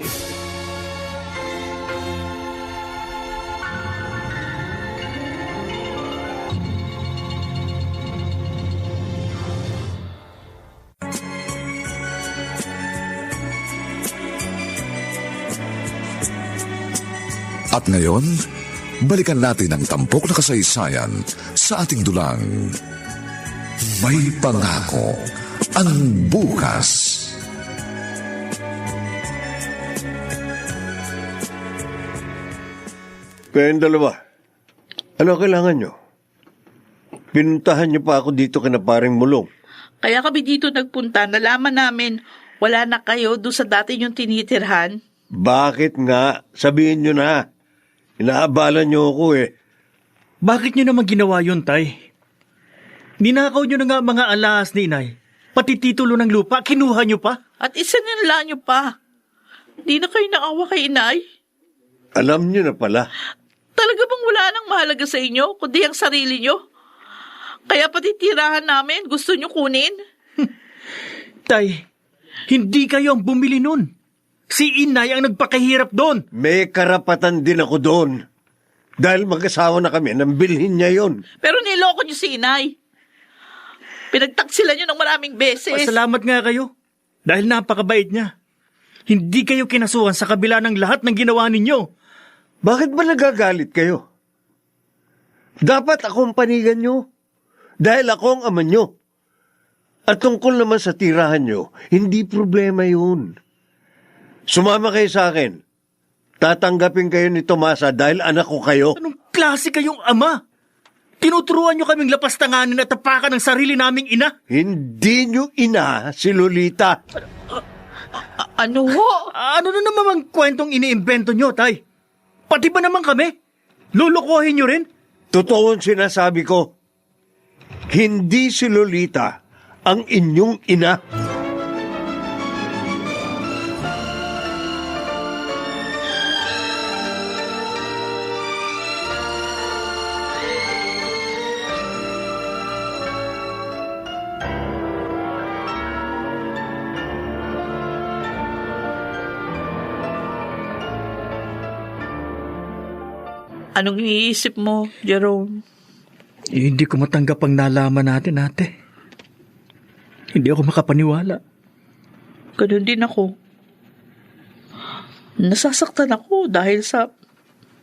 At ngayon, balikan natin ang tampok na kasaysayan sa ating dulang. May pangako ang bukas. Kayong dalawa, ano kailangan nyo? Pinuntahan nyo pa ako dito kina Paring Mulong. Kaya kami dito nagpunta, nalaman namin wala na kayo doon sa dati yung tinitirhan. Bakit nga? Sabihin nyo na. Inaabala nyo ako eh. Bakit nyo naman ginawa yun, Tay? Ninakaw nyo na nga mga alahas ni Inay. Pati titulo ng lupa, kinuha nyo pa? At isanila nyo pa. Di na kayo naawa kay inay? Alam niyo na pala. Talaga bang wala nang mahalaga sa inyo, kundi ang sarili nyo? Kaya pati tirahan namin, gusto nyo kunin? Tay, hindi kayo ang bumili nun. Si inay ang nagpakahirap doon. May karapatan din ako doon. Dahil mag-asawa na kami, nang bilhin niya yon. Pero niloko nyo si inay. Pinagtaksilan nyo ng maraming beses. Pasalamat nga kayo. Dahil napakabait niya. Hindi kayo kinasuhan sa kabila ng lahat ng ginawa ninyo. Bakit ba nagagalit kayo? Dapat akong panigan nyo. Dahil ako ang ama nyo. At tungkol naman sa tirahan nyo, hindi problema yun. Sumama kayo sa akin. Tatanggapin kayo ni Tomasa dahil anak ko kayo. Anong klase kayong ama? Tinuturuan nyo kaming lapastanganin at tapakan ng sarili naming ina? Hindi nyo ina si Lolita. Ano ho? Ano na naman ang kwentong iniimbento nyo, tay? Pati ba naman kami? Lulukohin nyo rin? Totoo ang sinasabi ko. Hindi si Lolita ang inyong ina. Anong iniisip mo, Jerome? Hindi ko matanggap ang nalaman natin, ate. Hindi ako makapaniwala. Ganun din ako. Nasasaktan ako dahil sa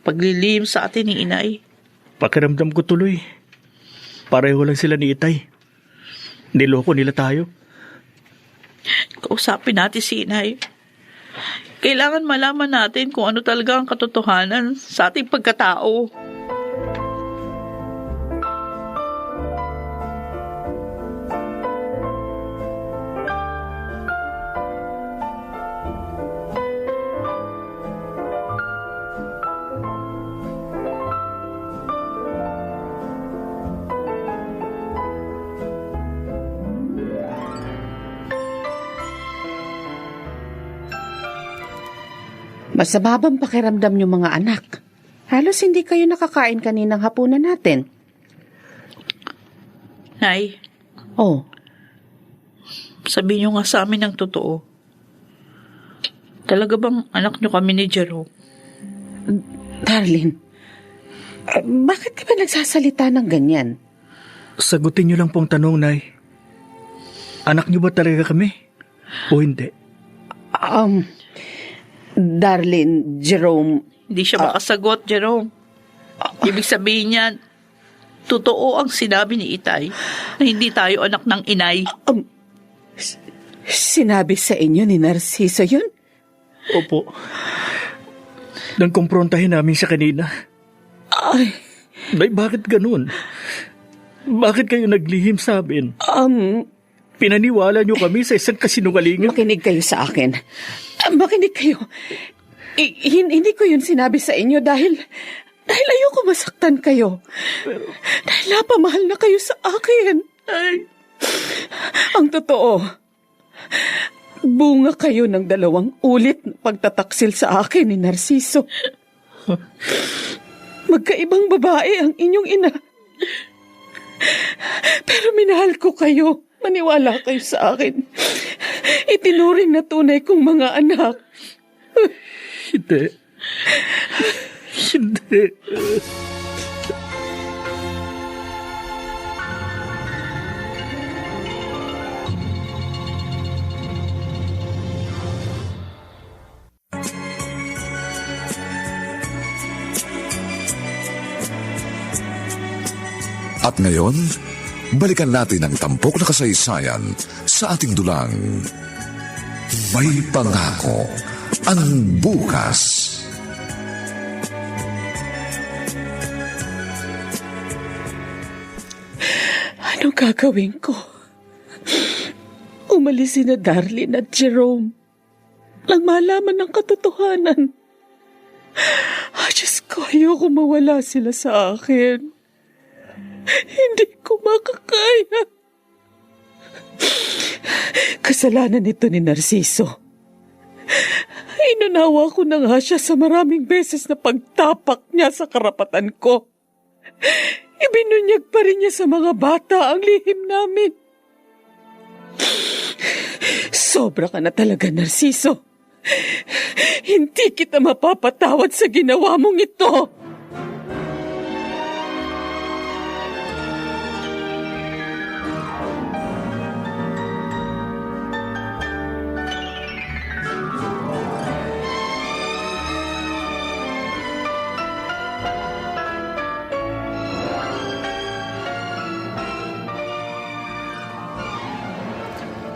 paglilihim sa atin ni inay. Pakiramdam ko tuloy. Pareho lang sila ni Itay. Niloko nila tayo. Kausapin natin si inay. Kailangan malaman natin kung ano talaga ang katotohanan sa ating pagkatao. Masababang pakiramdam niyo mga anak. Halos hindi kayo nakakain kaninang hapunan natin. Nay, Oh, sabihin niyo nga sa amin ang totoo. Talaga bang anak niyo kami ni Jerome? Darlene, bakit ka ba nagsasalita ng ganyan? Sagutin niyo lang pong tanong, Nay. Anak niyo ba talaga kami? O hindi? Darlene, Jerome, Hindi siya makasagot, Jerome. Ibig sabihin niyan, totoo ang sinabi ni Itay na hindi tayo anak ng inay. sinabi sa inyo ni Narciso yun? Opo. Nang kumprontahin namin siya kanina. Ay, Bakit ganun? Bakit kayo naglihim sa amin? Pinaniwala niyo kami sa isang kasinungalingan? makinig kayo sa akin. Makinig kayo. Hindi ko yun sinabi sa inyo dahil ayoko masaktan kayo. Dahil napamahal na kayo sa akin. Ay. Ang totoo, bunga kayo ng 2 ulit na pagtataksil sa akin ni Narciso. Magkaibang babae ang inyong ina. Pero minahal ko kayo. Maniwala kayo sa akin. Itinuring na tunay kong mga anak. Hindi. Hindi. At ngayon, balikan natin ang tampok na kasaysayan sa ating dulang. May pangako ang bukas. Ano gagawin ko? Umalis si na Darlene at Jerome. Lang malaman ng katotohanan. Diyos ko, ayoko mawala sila sa akin. Hindi ko makakaya. Kasalanan ito ni Narciso. Inunawa ko na nga siya sa maraming beses na pagtapak niya sa karapatan ko. Ibinunyag pa rin niya sa mga bata ang lihim namin. Sobra ka na talaga, Narciso. Hindi kita mapapatawad sa ginawa mong ito.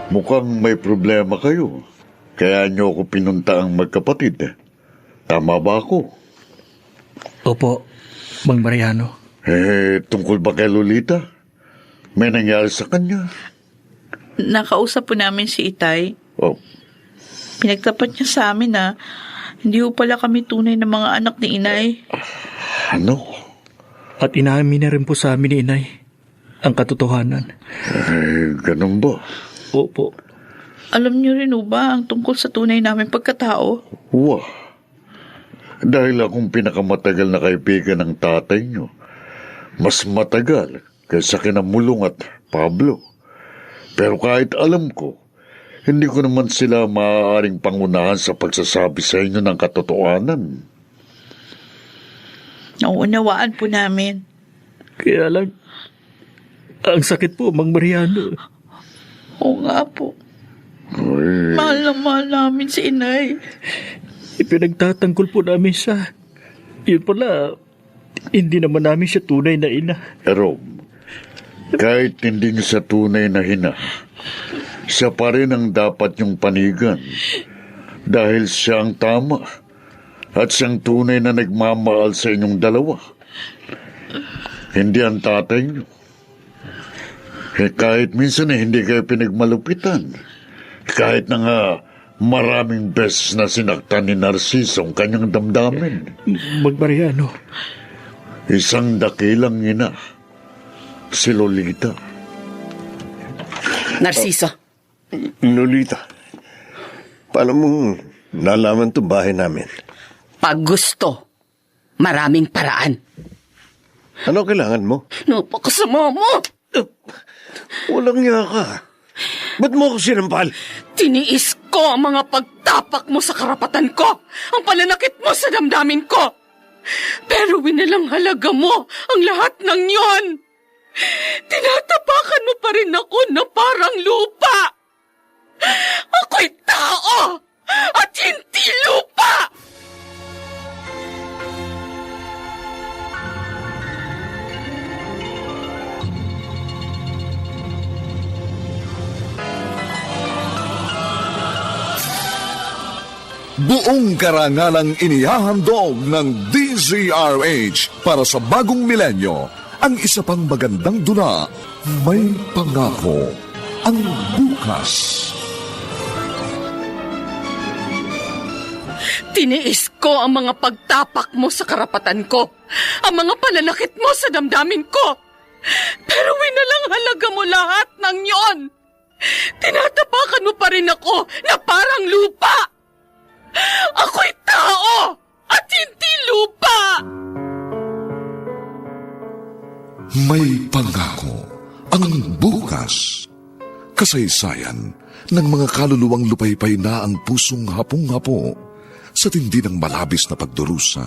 Mukhang may problema kayo. Kaya niyo ako pinunta ang magkapatid. Tama ba ako? Opo, Mang Mariano. Tungkol ba kay Lolita? May nangyari sa kanya? Nakausap po namin si Itay. Oh, Pinagtapat niya sa amin na hindi po pala kami tunay na mga anak ni Inay. ano? At inamin na rin po sa amin ni Inay ang katotohanan. Ganun ba? Opo. Alam niyo rin ba ang tungkol sa tunay namin pagkatao? Wah. Dahil akong pinakamatagal na kaibigan ng tatay niyo. Mas matagal kaysa kina Mulong at Pablo. Pero kahit alam ko, hindi ko naman sila maaaring pangunahan sa pagsasabi sa inyo ng katotohanan. Nauunawaan po namin. Kaya lang, ang sakit po, Mang Mariano. Oo nga po. Ay, Mahal na mahal namin si Inay. Ipinagtatanggol po namin siya. Yun pala, hindi naman namin siya tunay na ina. Rob, kahit hindi niyo sa tunay na hina, siya pa rin ang dapat yung panigan. Dahil siya ang tama. At siyang tunay na nagmamahal sa inyong dalawa. Hindi ang tatay niyo. Kahit minsan hindi kayo pinagmalupitan. Kahit na nga maraming beses na sinaktan ni Narciso ang kanyang damdamin. Mang Mariano. Isang dakilang ina, si Lolita. Narciso, Lolita, paano mong nalaman itong bahay namin? pag gusto, maraming paraan. Ano kailangan mo? Napakasama mo! Walang niya ka. Ba't mo ako sinampal? Tiniis ko ang mga pagtapak mo sa karapatan ko, ang pananakit mo sa damdamin ko. Pero winalang halaga mo ang lahat ng yon. Tinatapakan mo pa rin ako na parang lupa. Ako'y tao at hindi lupa. Buong karangalang inihahandog ng DZRH para sa bagong milenyo, ang isa pang magandang dula, May Pangako, ang bukas. Tiniis ko ang mga pagtapak mo sa karapatan ko, ang mga pananakit mo sa damdamin ko. Pero winalang halaga mo lahat ng yon. Tinatapakan mo pa rin ako na parang lupa. Ako'y tao at hindi lupa. May Pangako, ang bukas. Kasaysayan ng mga kaluluwang lupaypay na ang pusong hapong-hapo sa tindi ng malabis na pagdurusa.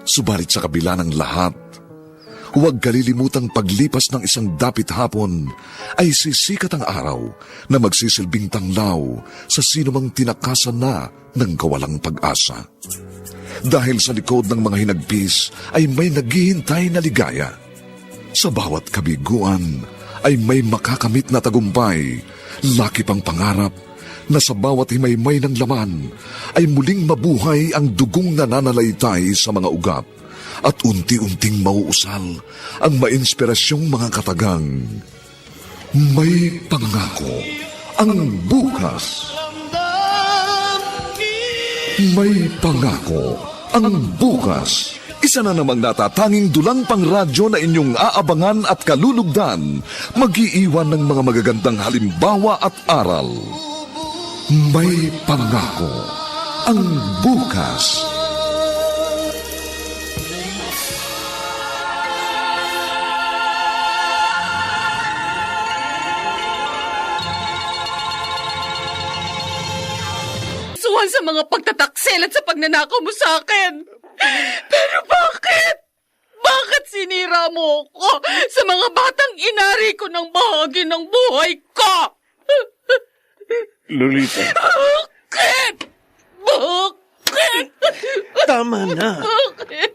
Subalit sa kabila ng lahat, huwag kalilimutang paglipas ng isang dapit hapon ay sisikat ang araw na magsisilbing tanglaw sa sinumang tinakasan na ng kawalang pag-asa. Dahil sa likod ng mga hinagpis ay may naghihintay na ligaya. Sa bawat kabiguan ay may makakamit na tagumpay, laki pang pangarap na sa bawat himaymay ng laman ay muling mabuhay ang dugong nananalaytay sa mga ugat at unti-unting mauusal ang mainspirasyong mga katagang. May Pangako, ang bukas. May Pangako, ang bukas. Isa na namang natatanging dulang pangradyo na inyong aabangan at kalulugdan, mag-iiwan ng mga magagandang halimbawa at aral. May pangako ang bukas. Suwan sa mga pagtataksil at sa pagnanakaw mo sa akin. Pero bakit? Bakit sinira mo ko sa mga batang inari ko ng bahagi ng buhay ko? Lolita, Bakit? Bakit? tama na. Bakit?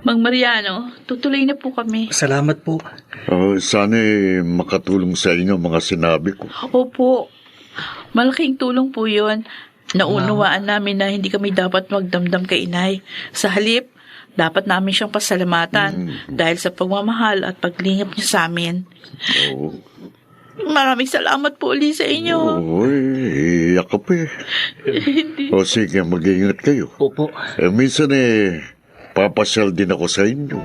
Mang Mariano, tutuloy na po kami. Salamat po. Sana makatulong sa inyo mga sinabi ko. Opo. Malaking tulong po yun. Naunawaan namin na hindi kami dapat magdamdam kay inay. Sa halip, dapat namin siyang pasalamatan dahil sa pagmamahal at paglingap niya sa amin. Oo. Maraming salamat po ulit sa inyo. Oy, iyak ka pa eh. O sige, mag-ingat kayo. Opo. Minsan papasyal din ako sa inyo.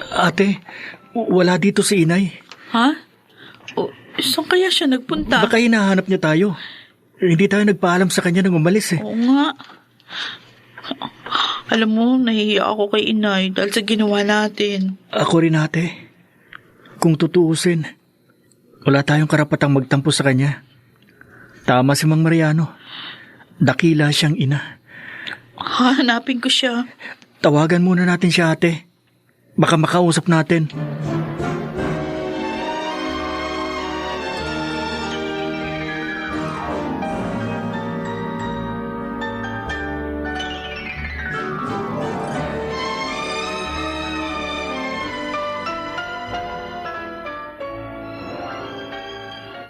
Ate, wala dito si inay. Ha? Saan kaya siya nagpunta? Baka hinahanap niya tayo. Hindi tayo nagpaalam sa kanya nang umalis eh. Oo nga. Alam mo, nahihiya ako kay inay dahil sa ginawa natin. Ako rin ate. Kung tutuusin, wala tayong karapatang magtampo sa kanya. Tama si Mang Mariano. Dakila siyang ina. Hahanapin ko siya. Tawagan muna natin siya ate. Baka makausap natin.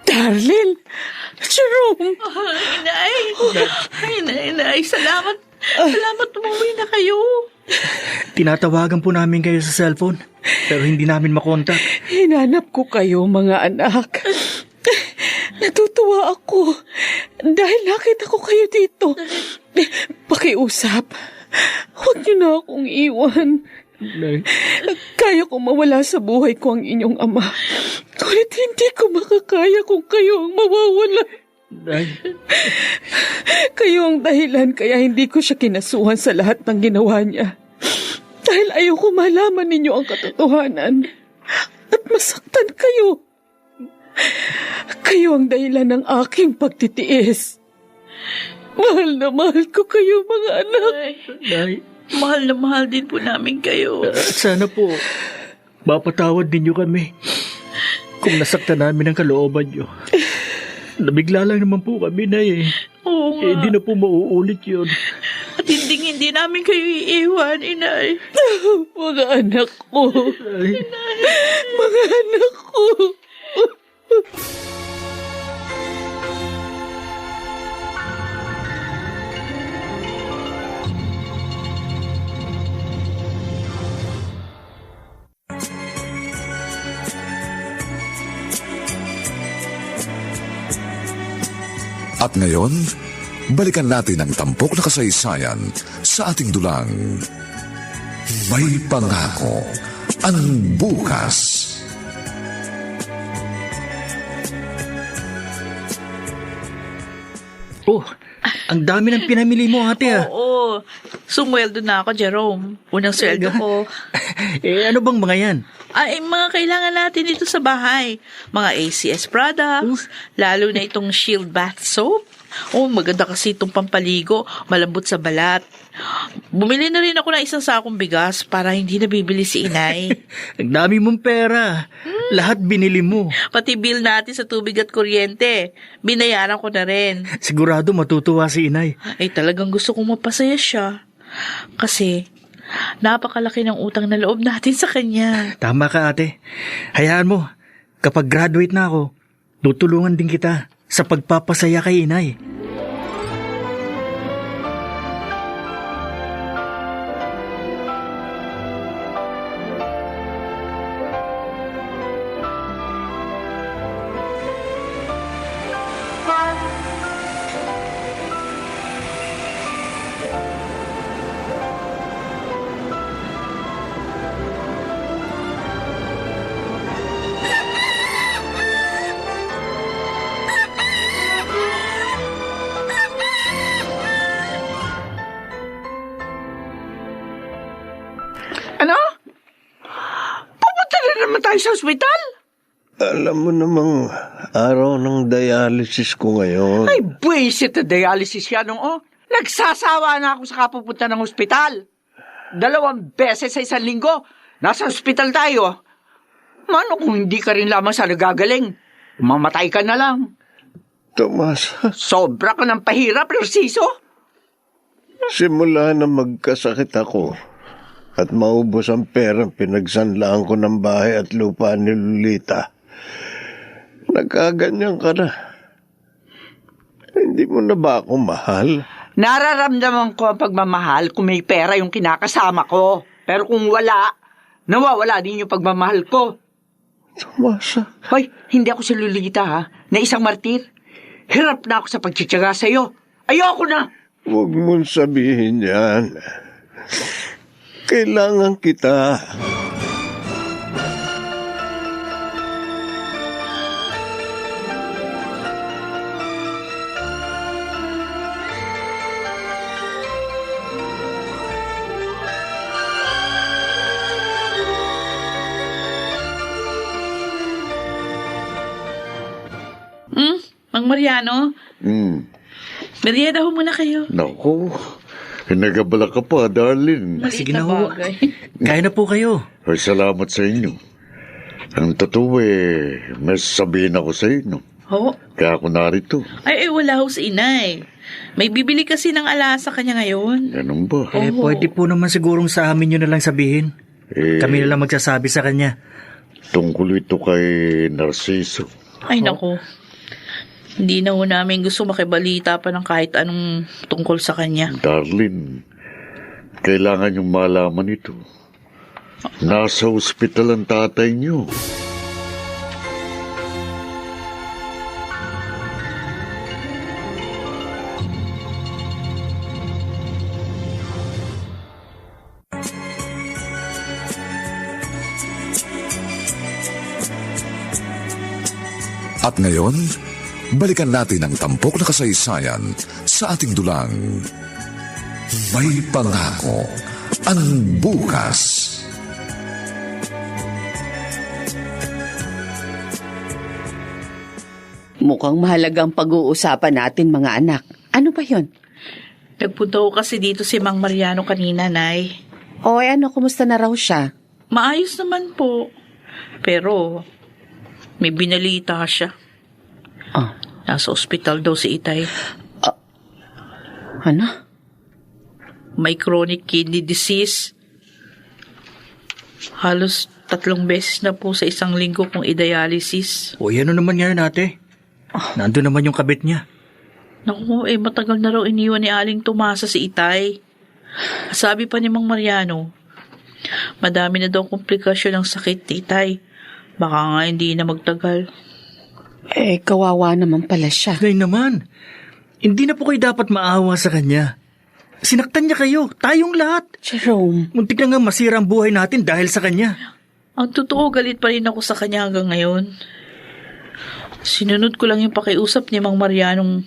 Darlene! Jerome! Inay, salamat. Salamat umuwi na kayo. Tinatawagan po namin kayo sa cellphone, pero hindi namin makontak. Hinanap ko kayo, mga anak. Natutuwa ako dahil nakita ko kayo dito. Pakiusap. Huwag niyo na akong iwan. Kaya kong mawala sa buhay ko ang inyong ama. Ngunit hindi ko makakaya kung kayo ang mawawala. Kayo ang dahilan kaya hindi ko siya kinasuhan sa lahat ng ginawa niya. Dahil ayoko malaman ninyo ang katotohanan at masaktan kayo. Kayo ang dahilan ng aking pagtitiis. Mahal na mahal ko kayo, mga anak. Nay, Mahal na mahal din po namin kayo. sana po, mapatawad ninyo kami kung nasaktan namin ang kalooban nyo. Nabigla lang naman po kami na Oo nga. Hindi na po mauulit yun. At hindi namin kayo iiwan, inay. Mga anak ko. Mga anak ko. At ngayon, balikan natin ang tampok na kasaysayan sa ating dulang. May pangako ang bukas. Oh, ang dami ng pinamili mo ate Oo. Sumweldo na ako, Jerome. Unang sweldo ko. Ano bang mga yan? Ay, mga kailangan natin dito sa bahay. Mga ACS products, lalo na itong Shield Bath Soap. Oh, maganda kasi itong pampaligo, malambot sa balat. Bumili na rin ako ng isang sakong bigas para hindi nabibili si inay. Ang dami mong pera. Lahat binili mo. Pati bill natin sa tubig at kuryente, binayaran ko na rin. Sigurado matutuwa si inay. Ay talagang gusto kong mapasaya siya. Kasi napakalaki ng utang na loob natin sa kanya. Tama ka, ate. Hayaan mo, kapag graduate na ako, tutulungan din kita sa pagpapasaya kay inay. Ano? Pupunta na naman tayo sa ospital? Alam mo namang araw ng dialysis ko ngayon. Ay, buwisit na dialysis yan, oh. Nagsasawa na ako sa kapupunta ng ospital. 2 beses sa isang linggo, nasa ospital tayo. Mano kung hindi ka rin lamang sa nagagaling? Mamatay ka na lang. Tomas, Sobra ka ng pahirap, Narciso. simula na magkasakit ako at maubos ang perang pinagsanlaan ko ng bahay at lupa ni Lolita, nagkaganyan ka na. Hindi mo na ba ako mahal? Nararamdaman ko ang pagmamahal kung may pera yung kinakasama ko. Pero kung wala, nawawala din yung pagmamahal ko. Tomasa, Hoy, hindi ako si Lolita, ha? Na isang martir. Hirap na ako sa pagtsitsaga sa'yo. Ayoko na! huwag mong sabihin yan. Kailangan kita. Mang Mariano, merienda ho muna kayo. Naku, nagabala ka pa, darling. Sige na ho. Kaya na po kayo. Ay, salamat sa inyo. Ang totoo may sasabihin ako sa inyo. Ho? Kaya ako narito. Ay, wala ho si inay. May bibili kasi ng alasa kanya ngayon. Ganun ba? Pwede po naman sigurong sa amin yun na lang sabihin. Kami na lang magsasabi sa kanya. Tungkol ito kay Narciso. Ay, naku. Hindi na ho namin gusto makibalita pa ng kahit anong tungkol sa kanya. Darling, kailangan yung malaman ito. Nasa ospital ang tatay niyo. At ngayon, balikan natin ang tampok na kasaysayan sa ating dulang. May pangako ang bukas. Mukhang mahalagang pag-uusapan natin, mga anak. Ano ba yun? Nagpunta ko kasi dito si Mang Mariano kanina, Nay. O ano, kumusta na raw siya? Maayos naman po. Pero, may binalita siya. Oh. Nasa ospital daw si Itay. Ano? May chronic kidney disease. Halos 3 beses na po sa isang linggo kong i-dialysis. O yan naman ngayon, ate. Nandun naman yung kabit niya. Naku, matagal na raw iniwan ni Aling Tomasa si Itay. Sabi pa ni Mang Mariano, madami na daw komplikasyon ng sakit ni Itay. Baka nga hindi na magtagal. Kawawa naman pala siya. Ngayon naman, hindi na po kayo dapat maawa sa kanya. Sinaktan niya kayo, tayong lahat. Jerome. Muntik na nga masira ang buhay natin dahil sa kanya. Ang totoo, galit pa rin ako sa kanya hanggang ngayon. Sinunod ko lang yung pakiusap ni Mang Marianong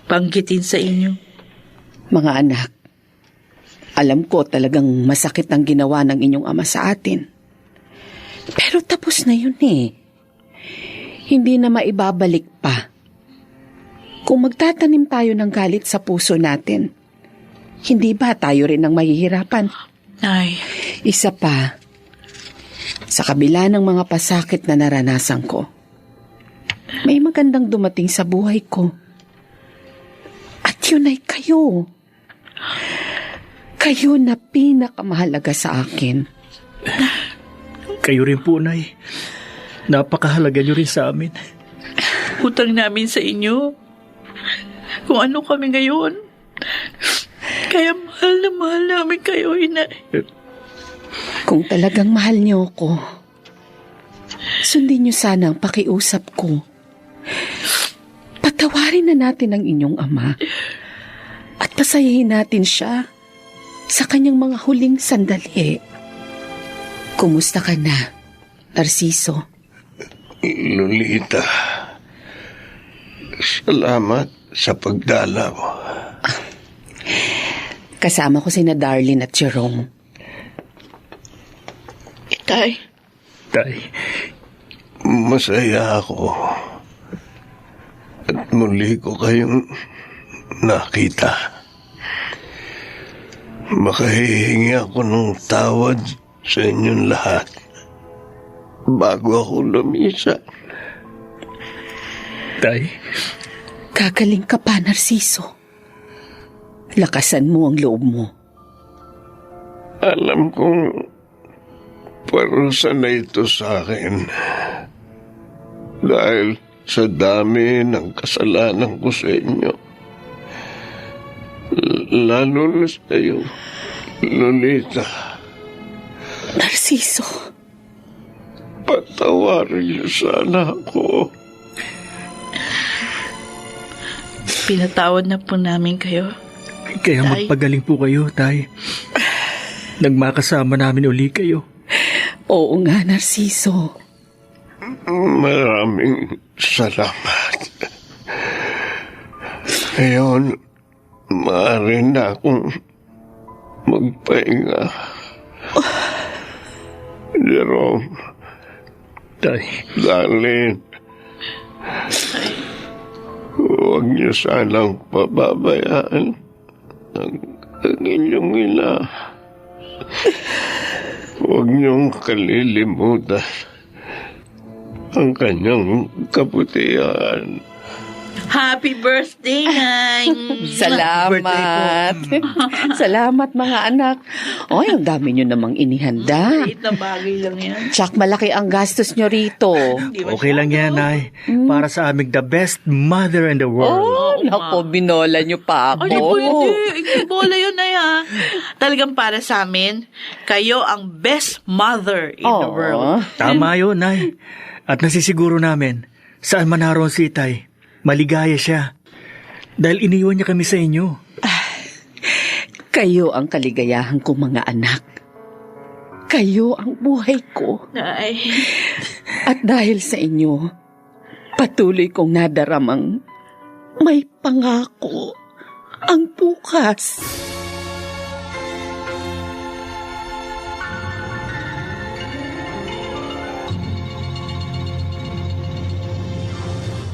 banggitin sa inyo. Mga anak, alam ko talagang masakit ang ginawa ng inyong ama sa atin. Pero tapos na yun eh. Hindi na maibabalik pa. Kung magtatanim tayo ng galit sa puso natin, Hindi ba tayo rin ang mahihirapan? Nay, Isa pa, sa kabila ng mga pasakit na naranasan ko, may magandang dumating sa buhay ko. At yun ay kayo. Kayo na pinakamahalaga sa akin. Kayo rin po, Nay. Napakahalaga niyo rin sa amin. utang namin sa inyo. Kung ano kami ngayon. Kaya mahal na mahal namin kayo, Inay. Kung talagang mahal niyo ako, sundin niyo sana ang pakiusap ko. Patawarin na natin ang inyong ama at pasayahin natin siya sa kanyang mga huling sandali. Kumusta ka na, Narciso? Lolita, salamat sa pagdalaw. Kasama ko sina Darlene at Jerome. Tay, Tay, Masaya ako. At muli ko kayong nakita. Makahihingi ako ng tawad sa inyong lahat bago ako lumisan. Tay, Kagaling ka pa, Narciso. Lakasan mo ang loob mo. Alam kong parusa na ito sa akin. Dahil sa dami ng kasalanan ko sa inyo. Lalo na sa iyo, Lolita. Narciso, Patawarin niyo sana ako. pinatawad na po namin kayo. kaya Tay. magpagaling po kayo, Tay. Nagmakasama namin uli kayo. oo nga, Narciso. Maraming salamat. Ngayon, maaari na akong magpahinga. Jerome, Tay, Darlene, huwag niyo sanang pababayaan ang inyong ina. Huwag niyong kalilimutan ang kanyang kabutihan. Happy birthday, Nay! Salamat. Salamat, mga anak. Oy, ang dami nyo namang inihanda. Maliit na bagay lang yan. Tsak malaki ang gastos nyo rito. okay lang yan, Nay. Para sa aming the best mother in the world. Oh, naku, binola nyo pa ako. Ay, pwede. Ikibola yun, Nay, ha? Talagang para sa amin, kayo ang best mother in the world. Tama yun, Nay. At nasisiguro namin, saan man naroon si Tay, maligaya siya. Dahil iniwan niya kami sa inyo. Kayo ang kaligayahan ko, mga anak. Kayo ang buhay ko. Nay. At dahil sa inyo, patuloy kong nadaramang may pangako ang bukas.